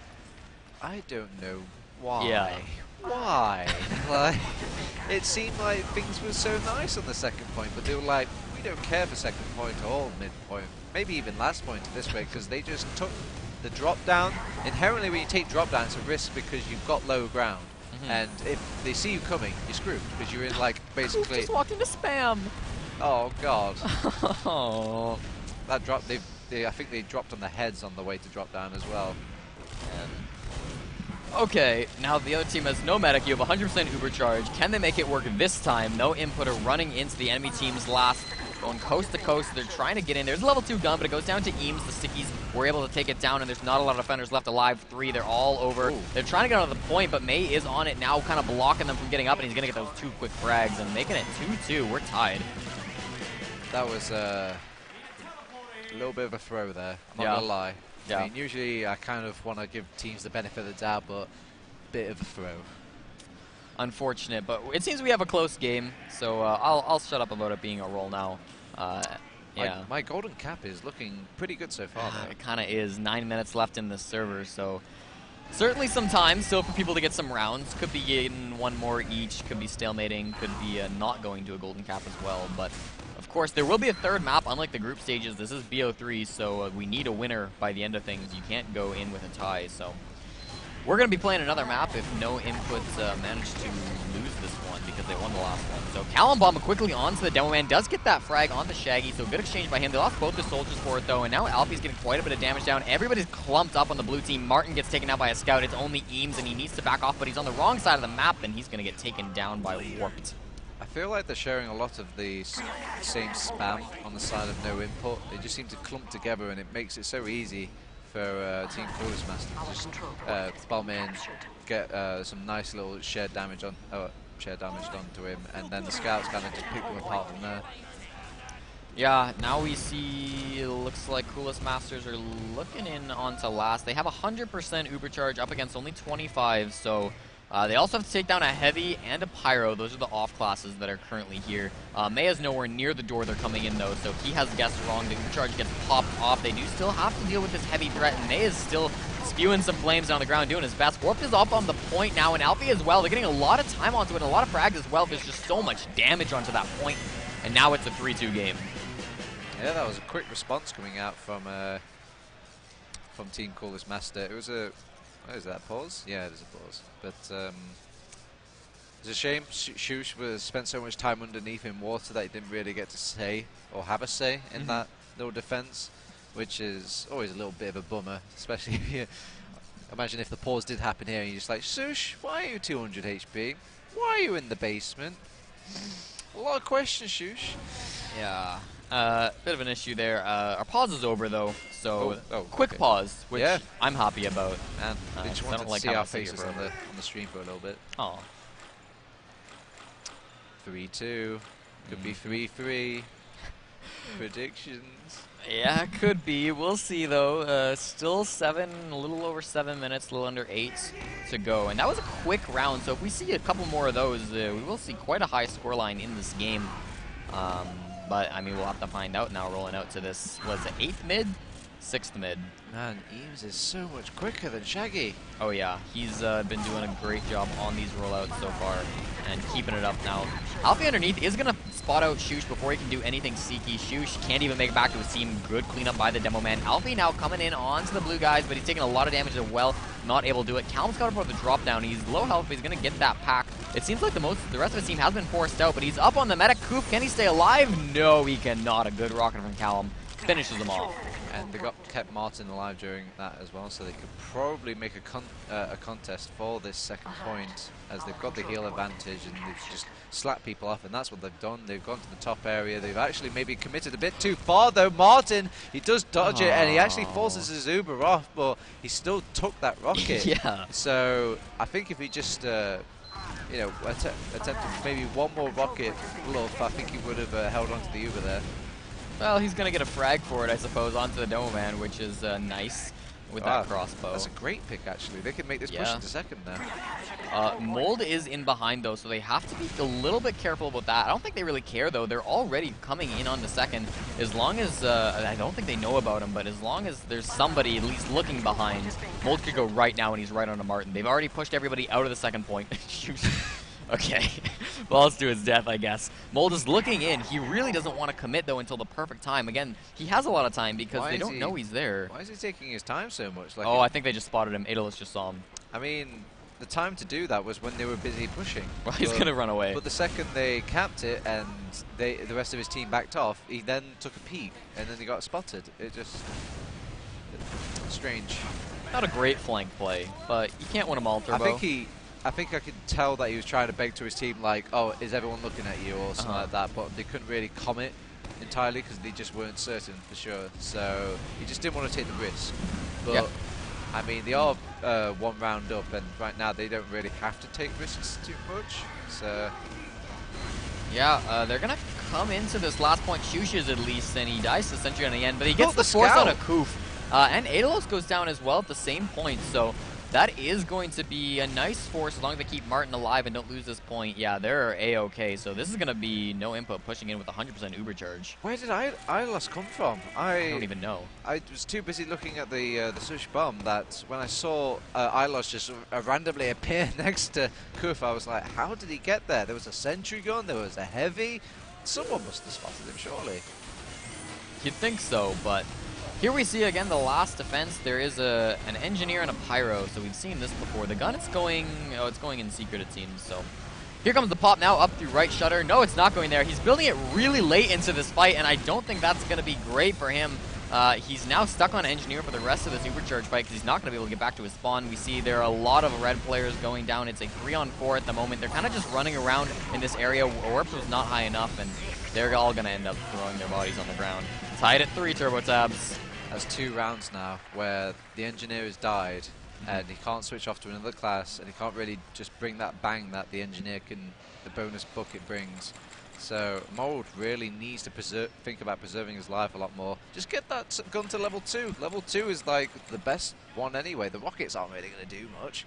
I don't know. Why? Yeah. Why? Like, it seemed like things were so nice on the second point, but they were like, we don't care for second point or mid-point, maybe even last point this way, because they just took the drop down. Inherently, when you take drop down, it's a risk because you've got low ground, and if they see you coming, you're screwed because you're in like basically. Just walked into spam. Oh God. Oh. That drop. I think they dropped on the heads on the way to drop down as well. Okay, now the other team has no medic. You have 100% Uber charge. Can they make it work this time? No inputter running into the enemy team's last, going coast to coast. They're trying to get in. There's a level 2 gun, but it goes down to Eames. The Stickies were able to take it down, and there's not a lot of defenders left alive. 3, they're all over. Ooh. They're trying to get out of the point, but May is on it now, kind of blocking them from getting up, and he's going to get those 2 quick frags and making it 2-2. We're tied. That was a little bit of a throw there. I'm not going to lie. Yeah. I mean, usually I kind of want to give teams the benefit of the doubt, but bit of a throw. Unfortunate, but it seems we have a close game, so I'll shut up about it being a roll now. Yeah. My golden cap is looking pretty good so far, though. It kind of is. 9 minutes left in the server, so certainly some time still for people to get some rounds. Could be getting 1 more each, could be stalemating, could be not going to a golden cap as well, but of course, there will be a third map. Unlike the group stages, this is BO3, so we need a winner by the end of things. You can't go in with a tie, so we're going to be playing another map if no inputs manage to lose this one because they won the last one. So Callum Bomb quickly onto the demo man, does get that frag onto Shaggy, so good exchange by him. They lost both the soldiers for it though, and now Alfie's getting quite a bit of damage down. Everybody's clumped up on the blue team. Martin gets taken out by a scout. It's only Eames, and he needs to back off, but he's on the wrong side of the map, and he's going to get taken down by Warped. I feel like they're sharing a lot of the same spam on the side of no input. They just seem to clump together, and it makes it so easy for Team CoolestMaster to just bomb in, get some nice little shared damage onto him, and then the scouts kind of just pick them apart from there. Yeah, now we see it looks like CoolestMasters are looking in onto last. They have 100% Uber charge up against only 25, so they also have to take down a Heavy and a Pyro. Those are the off classes that are currently here. Maya's nowhere near the door they're coming in though, so he has guessed wrong. The Uber charge gets popped off. They do still have to deal with this Heavy threat, and Maya's still spewing some flames down the ground, doing his best. Warped is up on the point now, and Alfie as well. They're getting a lot of time onto it, and a lot of frags as well. There's just so much damage onto that point, and now it's a 3-2 game. Yeah, that was a quick response coming out from Team CoolestMaster. It was a, what is that, pause? Yeah, it is a pause. But it's a shame Shush spent so much time underneath in water that he didn't really get to say or have a say in that little defense, which is always a little bit of a bummer, especially if you imagine if the pause did happen here and you're just like, Shush, why are you 200 HP? Why are you in the basement? A lot of questions, Shush. Yeah. Bit of an issue there. Our pause is over though, so quick okay. Pause, which I'm happy about. And we just wanted to see our faces on the stream for a little bit. Oh. 3-2. Could be 3-3. Predictions. Yeah, it could be. We'll see though. Still a little over 7 minutes, a little under 8 to go. And that was a quick round, so if we see a couple more of those, we will see quite a high scoreline in this game. But, I mean, we'll have to find out now, rolling out to this, was it 8th mid? 6th mid. Man, Eames is so much quicker than Shaggy. Oh, yeah. He's been doing a great job on these rollouts so far and keeping it up now. Alfie underneath is going to spot out Shush before he can do anything seeky. Shush can't even make it back to his team. Good cleanup by the demo man. Alfie now coming in onto the blue guys, but he's taking a lot of damage as well. Not able to do it. Calum's got about the drop down. He's low health, but he's going to get that pack. It seems like the rest of his team has been forced out, but he's up on the medic. Coop, can he stay alive? No, he cannot. A good rocket from Callum finishes them off. And they kept Martin alive during that as well, so they could probably make a contest for this second point, as they've got the heal advantage and they've just slapped people off, and that's what they've done. They've gone to the top area. They've actually maybe committed a bit too far though. Martin, he does dodge it, and he actually forces his Uber off, but he still took that rocket. Yeah. So I think if he just you know, attempted maybe one more rocket bluff, I think he would have held on to the Uber there. Well, he's going to get a frag for it, I suppose, onto the Dome Man, which is nice with that crossbow. That's a great pick, actually. They can make this push into second now. Mold is in behind, though, so they have to be a little bit careful about that. I don't think they really care, though. They're already coming in on the second. As long as, I don't think they know about him, but as long as there's somebody at least looking behind, Mold could go right now, and he's right onto Martin. They've already pushed everybody out of the second point. Okay, balls to his death, I guess. Mold is looking in. He really doesn't want to commit, though, until the perfect time. Again, he has a lot of time because they don't know he's there. Why is he taking his time so much? Like I think they just spotted him. Aeolus just saw him. I mean, the time to do that was when they were busy pushing. Well, he's going to run away. But the second they capped it and the rest of his team backed off, he then took a peek and then he got spotted. It just... strange. Not a great flank play, but you can't win them all, Turbo. I think I could tell that he was trying to beg to his team, like, oh, is everyone looking at you, or something like that, but they couldn't really comment entirely because they just weren't certain for sure. So he just didn't want to take the risk. But, I mean, they are one round up, and right now they don't really have to take risks too much. So... yeah, they're going to come into this last point. Shushes at least, and he dies to Sentry on the end, but he gets the force out of Koof. And Aeolus goes down as well at the same point, so... that is going to be a nice force as long as they keep Martin alive and don't lose this point. Yeah, they're A-okay, so this is going to be no input pushing in with 100% Uber charge. Where did Aeolus come from? I don't even know. I was too busy looking at the Sush bomb that when I saw Aeolus just randomly appear next to Kuf, I was like, how did he get there? There was a sentry gun, there was a heavy. Someone must have spotted him, surely. You'd think so, but here we see again the last defense. There is an engineer and a pyro, so we've seen this before. The gun, it's going in secret, it seems. So here comes the pop now up through right shutter. No, it's not going there. He's building it really late into this fight, and I don't think that's going to be great for him. He's now stuck on engineer for the rest of this supercharge fight because he's not going to be able to get back to his spawn. We see there are a lot of red players going down. It's a 3-on-4 at the moment. They're kind of just running around in this area. Warp was not high enough, and they're all going to end up throwing their bodies on the ground. Tied at 3, TurboTabs. That's 2 rounds now where the engineer has died and he can't switch off to another class and he can't really just bring that bang that the engineer can, the bonus bucket brings. So Mold really needs to think about preserving his life a lot more. Just get that gun to level 2. Level 2 is like the best one anyway. The rockets aren't really going to do much.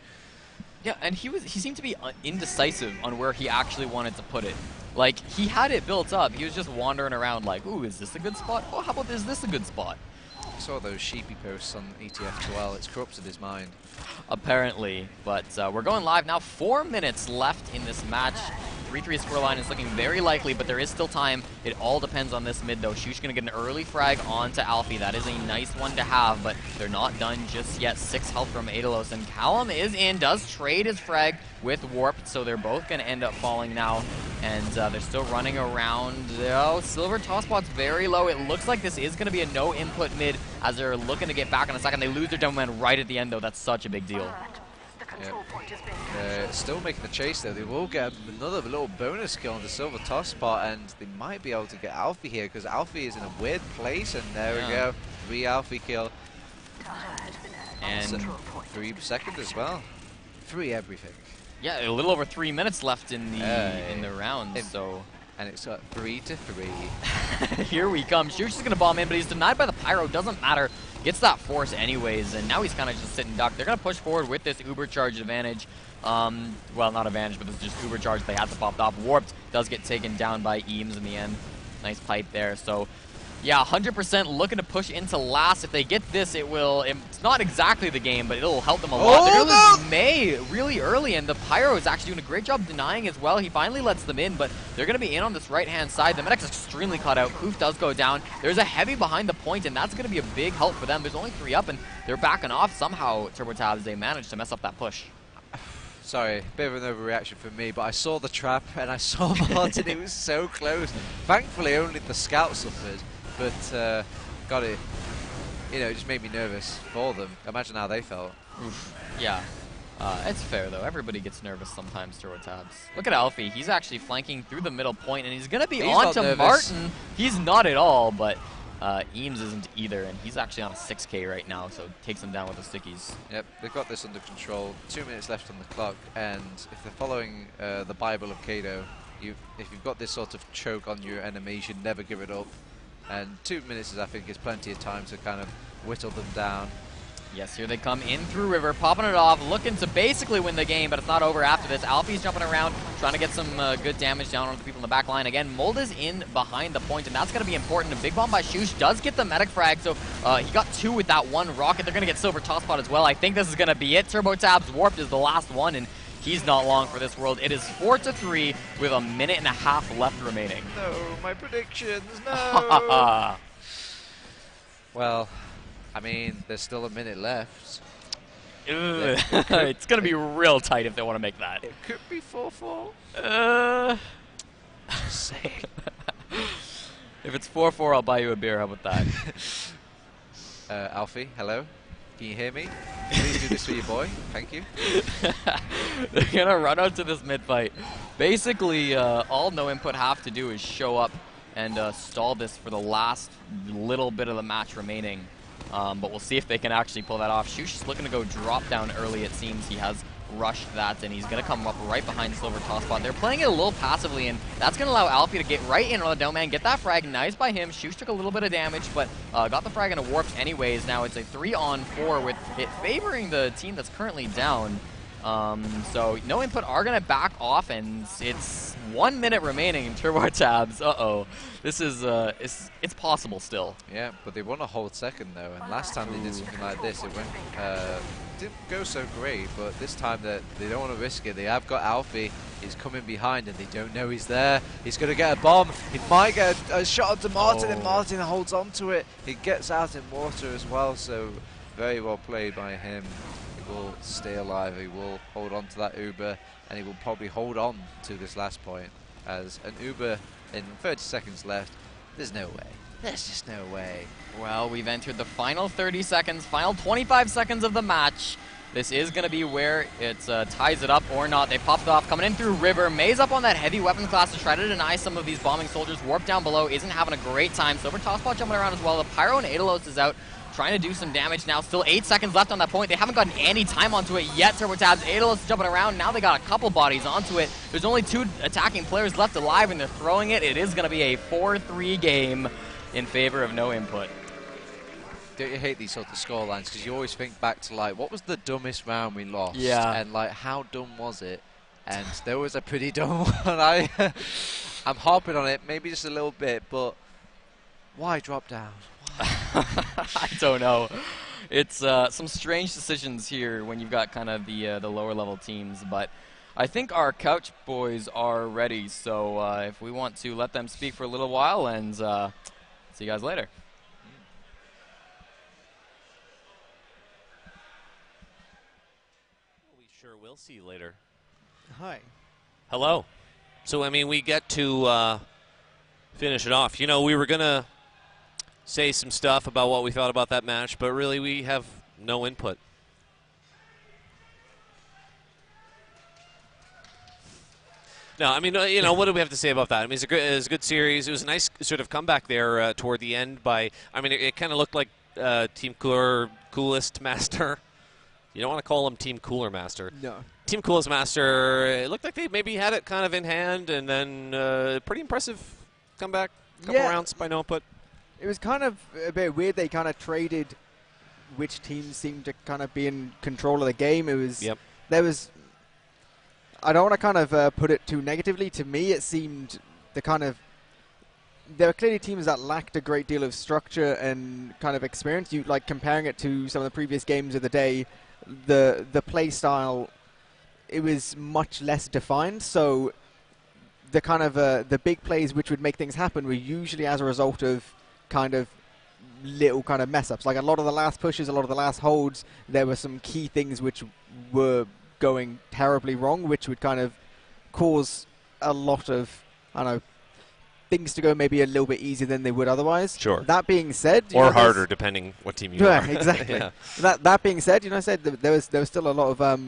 Yeah, and he seemed to be indecisive on where he actually wanted to put it. Like, he had it built up. He was just wandering around like, ooh, is this a good spot? Oh, how about is this a good spot? I saw those sheepy posts on TF2. It's corrupted his mind. Apparently, but we're going live now. 4 minutes left in this match. 3-3 scoreline is looking very likely, but there is still time. It all depends on this mid, though. Shush going to get an early frag onto Alfie. That is a nice one to have, but they're not done just yet. 6 health from Adelos, and Callum is in, does trade his frag with Warped, so they're both going to end up falling now, and they're still running around. Oh, Silver Toss Spot's very low. It looks like this is going to be a no-input mid as they're looking to get back in a second. They lose their demo man right at the end, though. That's such a big deal. Still making the chase though. They will get another little bonus kill on the Silver Toss Spot, and they might be able to get Alfie here because Alfie is in a weird place, and there we go. 3 Alfie kill. And 3 seconds as well. 3 everything. Yeah, a little over 3 minutes left in the round, so... And it's 3-3. Here we come. Shush is going to bomb in, but he's denied by the Pyro. Doesn't matter. Gets that force anyways, and now he's kind of just sitting duck. They're going to push forward with this Uber Charge advantage. Well, not advantage, but this is just Uber Charge. They had to pop off. Warped does get taken down by Eames in the end. Nice pipe there. So, yeah, 100% looking to push into last. If they get this, it will... It's not exactly the game, but it'll help them a lot. They're going to lose May really early, and the Pyro is actually doing a great job denying as well. He finally lets them in, but they're going to be in on this right-hand side. The medic's extremely caught out. Poof does go down. There's a heavy behind the point, and that's going to be a big help for them. There's only 3 up, and they're backing off. Somehow, TurboTabs, they managed to mess up that push. Sorry, bit of an overreaction from me, but I saw the trap, and I saw Martin. It was so close. Thankfully, only the scout suffered. But, got it. You know, it just made me nervous for them. Imagine how they felt. Oof. Yeah. It's fair, though. Everybody gets nervous sometimes, TurboTabs. Look at Alfie. He's actually flanking through the middle point, and he's going to be on to Martin. He's not at all, but Eames isn't either, and he's actually on a 6K right now, so takes him down with the stickies. Yep, they've got this under control. 2 minutes left on the clock, and if they're following the Bible of Kado, if you've got this sort of choke on your enemy, you should never give it up. And 2 minutes, I think, is plenty of time to kind of whittle them down. Yes, here they come in through River, popping it off, looking to basically win the game, but it's not over after this. Alfie's jumping around, trying to get some good damage down on the people in the back line. Again, Mold is in behind the point, and that's going to be important. A big bomb by Shush does get the medic frag, so he got 2 with that 1 rocket. They're going to get Silver Toss Spot as well. I think this is going to be it. TurboTabs Warped is the last one, and he's not long for this world. It is 4-3 with 1.5 minutes left remaining. No, my predictions, no! Well, I mean, there's still 1 minute left. It's going to be real tight if they want to make that. It could be 4-4. Say. If it's 4-4, I'll buy you a beer. How about that? Alfie, hello? Can you hear me? Please do this for your boy. Thank you. They're going to run out to this mid-fight. Basically, all No Input have to do is show up and stall this for the last little bit of the match remaining. But we'll see if they can actually pull that off. Shush is looking to go drop down early, it seems. He has rushed that, and he's going to come up right behind Silver Toss Spot. They're playing it a little passively, and that's going to allow Alfie to get right in on the dome man, get that frag. Nice by him. Shush took a little bit of damage, but got the frag into Warped anyways. Now it's a 3-on-4 with it favoring the team that's currently down. So No Input are going to back off, and it's 1 minute remaining in TurboTabs. Uh-oh. This is, it's possible still. Yeah, but they won a whole second, though. And last time they did something like this, it went, didn't go so great. But this time they don't want to risk it. They have got Alfie. He's coming behind, and they don't know he's there. He's going to get a bomb. He might get a shot onto Martin, and Martin holds on to it. He gets out in water as well, so very well played by him. He will stay alive. He will hold on to that Uber, and he will probably hold on to this last point. As an Uber in 30 seconds left, there's no way. There's just no way. Well, we've entered the final 30 seconds, final 25 seconds of the match. This is going to be where it ties it up or not. They popped off, coming in through River. May's up on that heavy weapons class to try to deny some of these bombing soldiers. Warp down below isn't having a great time. Silver Tosspot jumping around as well. The Pyro and Aedalos is out, trying to do some damage now. Still 8 seconds left on that point. They haven't gotten any time onto it yet. TurboTabs, Aedalos jumping around. Now they got a couple bodies onto it. There's only 2 attacking players left alive, and they're throwing it. It is going to be a 4-3 game in favor of no input. Don't you hate these sort of scorelines? Because you always think back to, like, what was the dumbest round we lost? Yeah. And, like, how dumb was it? And there was a pretty dumb one. I'm harping on it, maybe just a little bit, but why drop down? I don't know. It's some strange decisions here when you've got kind of the lower level teams, but I think our couch boys are ready, so if we want to let them speak for a little while, and see you guys later. We sure will see you later. Hi. Hello. So, I mean, we get to finish it off. You know, we were going to say some stuff about what we thought about that match, but really we have no input. No, I mean, you know, what do we have to say about that? I mean, it was a good series. It was a nice sort of comeback there toward the end by, I mean, it kind of looked like Team CoolestMaster. You don't want to call them Team Cooler Master. No. Team CoolestMaster, it looked like they maybe had it kind of in hand, and then pretty impressive comeback. Couple rounds by no input. It was kind of a bit weird. They kind of traded which teams seemed to kind of be in control of the game. It was, there was, I don't want to kind of put it too negatively. To me, it seemed there were clearly teams that lacked a great deal of structure and kind of experience. You like comparing it to some of the previous games of the day, the play style, it was much less defined. So the kind of the big plays which would make things happen were usually as a result of kind of little kind of mess ups. Like a lot of the last pushes, a lot of the last holds, there were some key things which were going terribly wrong, which would kind of cause a lot of, I don't know, things to go maybe a little bit easier than they would otherwise. Sure. That being said, or harder, depending what team you are. Exactly. That being said, you know, I said there was still a lot of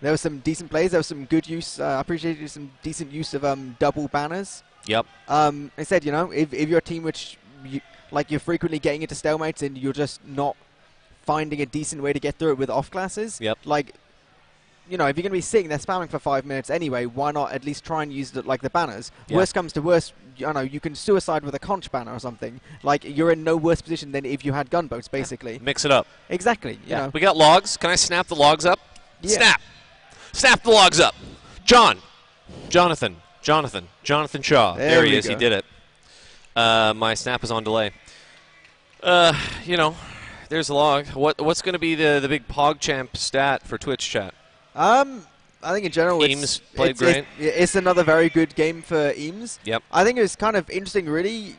there was some decent plays. There was some good use. I appreciated some decent use of double banners. Yep. I said, you know, if you're a team which you're frequently getting into stalemates and you're just not finding a decent way to get through it with off classes. Yep. Like, you know, if you're going to be sitting there spamming for 5 minutes anyway, why not at least try and use the banners? Yeah. Worst comes to worst, I know you can suicide with a conch banner or something. Like, you're in no worse position than if you had gunboats, basically. Mix it up. Exactly. You know. We got logs. Can I snap the logs up? Yeah. Snap the logs up. Jonathan Shaw. There he is. He did it. My snap is on delay. You know, there's a log. What's going to be the big PogChamp stat for Twitch chat? I think in general, Eames played great. It's another very good game for Eames. Yep. I think it was kind of interesting, really,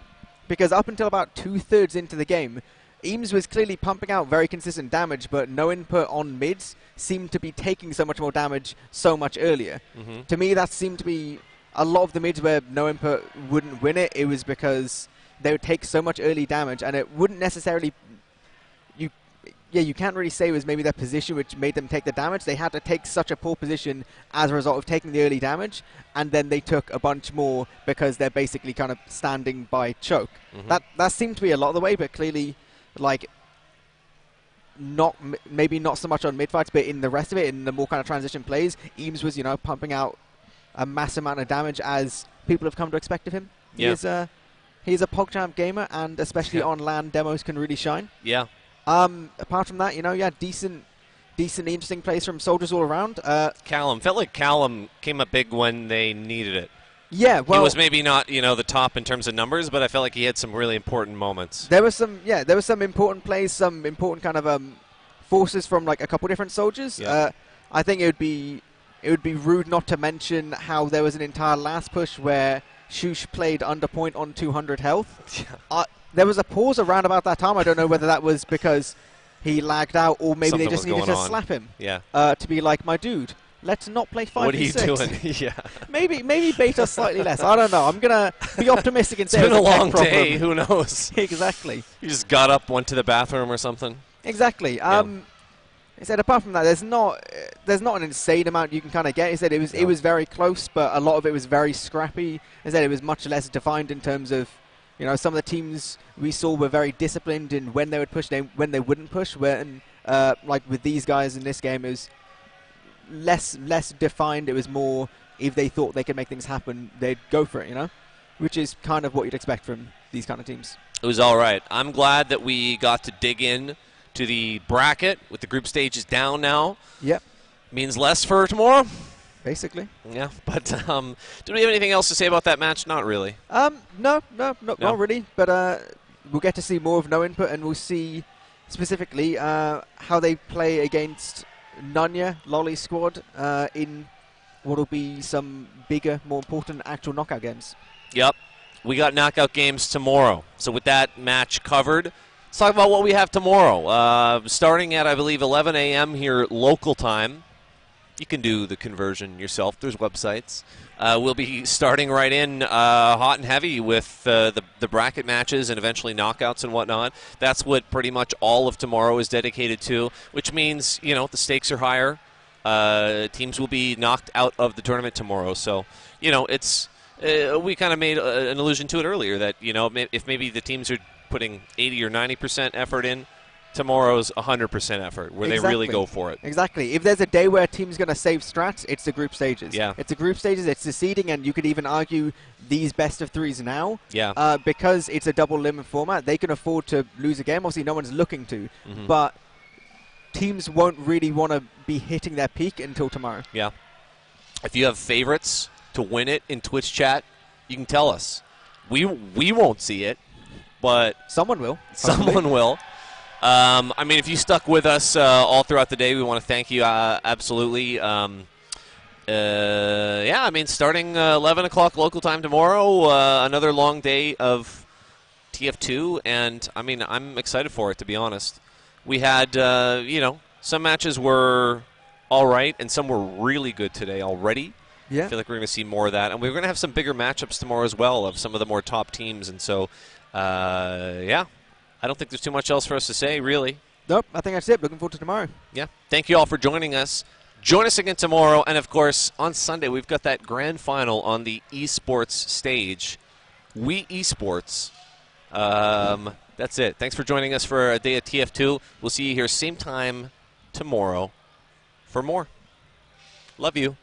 because up until about 2/3 into the game, Eames was clearly pumping out very consistent damage, but no input on mids seemed to be taking so much more damage so much earlier. Mm-hmm. To me, that seemed to be a lot of the mids where no input wouldn't win it. It was because they would take so much early damage, and it wouldn't necessarily... You can't really say it was maybe their position which made them take the damage. They had to take such a poor position as a result of taking the early damage, and then they took a bunch more because they're basically kind of standing by choke. Mm-hmm. That seemed to be a lot of the way, but clearly, like, maybe not so much on mid fights, but in the rest of it, in the more kind of transition plays, Eames was, you know, pumping out a mass amount of damage as people have come to expect of him. Yeah. He's a PogChamp gamer, and especially on LAN demos can really shine. Yeah. Apart from that, you know, decent, interesting plays from soldiers all around. Callum felt like Callum came up big when they needed it. Yeah, well, he was maybe not, the top in terms of numbers, but I felt like he had some really important moments. There were some important plays, some important kind of forces from like a couple different soldiers. Yeah. I think it would be rude not to mention how there was an entire last push where Shush played under point on 200 health. Yeah. There was a pause around about that time. I don't know whether that was because he lagged out or maybe Something they just was needed to going on. slap him. Yeah. To be like, my dude, let's not play 5v6. What are you doing? Yeah. Maybe bait us slightly less. I don't know. I'm going to be optimistic and say It's been it was a tech long problem. day. Who knows? Exactly. You just got up, went to the bathroom or something. Exactly. He said apart from that, there's not an insane amount you can kind of get. He said it was very close, but a lot of it was very scrappy. He said it was much less defined in terms of, some of the teams we saw were very disciplined in when they would push, when they wouldn't push. When like with these guys in this game, it was less defined. It was more if they thought they could make things happen, they'd go for it. Which is kind of what you'd expect from these kind of teams. It was all right. I'm glad that we got to dig in to the bracket with the group stages down now. Yep. Means less for tomorrow. Basically. Yeah, but do we have anything else to say about that match? Not really. No, not really. But we'll get to see more of No Input, and we'll see specifically how they play against Nunya Lolly squad in what will be some bigger, more important actual knockout games. Yep. We got knockout games tomorrow. So with that match covered, let's talk about what we have tomorrow. Starting at, I believe, 11 a.m. here local time. You can do the conversion yourself. There's websites. We'll be starting right in hot and heavy with the bracket matches and eventually knockouts and whatnot. That's what pretty much all of tomorrow is dedicated to, which means, the stakes are higher. Teams will be knocked out of the tournament tomorrow. So, it's we kind of made an allusion to it earlier that, if maybe the teams are putting 80 or 90% effort in, tomorrow's 100% effort where they really go for it. Exactly. If there's a day where a team's going to save strats, it's the group stages. Yeah. It's the group stages, it's the seeding, and you could even argue these best of threes now. Yeah. Because it's a double limit format, they can afford to lose a game. Obviously, no one's looking to. Mm-hmm. But teams won't really want to be hitting their peak until tomorrow. Yeah. If you have favorites to win it in Twitch chat, you can tell us. We won't see it, but someone will. Someone will. If you stuck with us all throughout the day, we want to thank you absolutely. Starting 11 o'clock local time tomorrow, another long day of TF2, and I'm excited for it, to be honest. We had, some matches were all right, and some were really good today already. Yeah. I feel like we're going to see more of that, and we're going to have some bigger matchups tomorrow as well of some of the more top teams, and so, I don't think there's too much else for us to say, really. Nope, I think that's it. Looking forward to tomorrow. Yeah. Thank you all for joining us. Join us again tomorrow. And, of course, on Sunday, we've got that grand final on the esports stage. We Esports. That's it. Thanks for joining us for a day at TF2. We'll see you here same time tomorrow for more. Love you.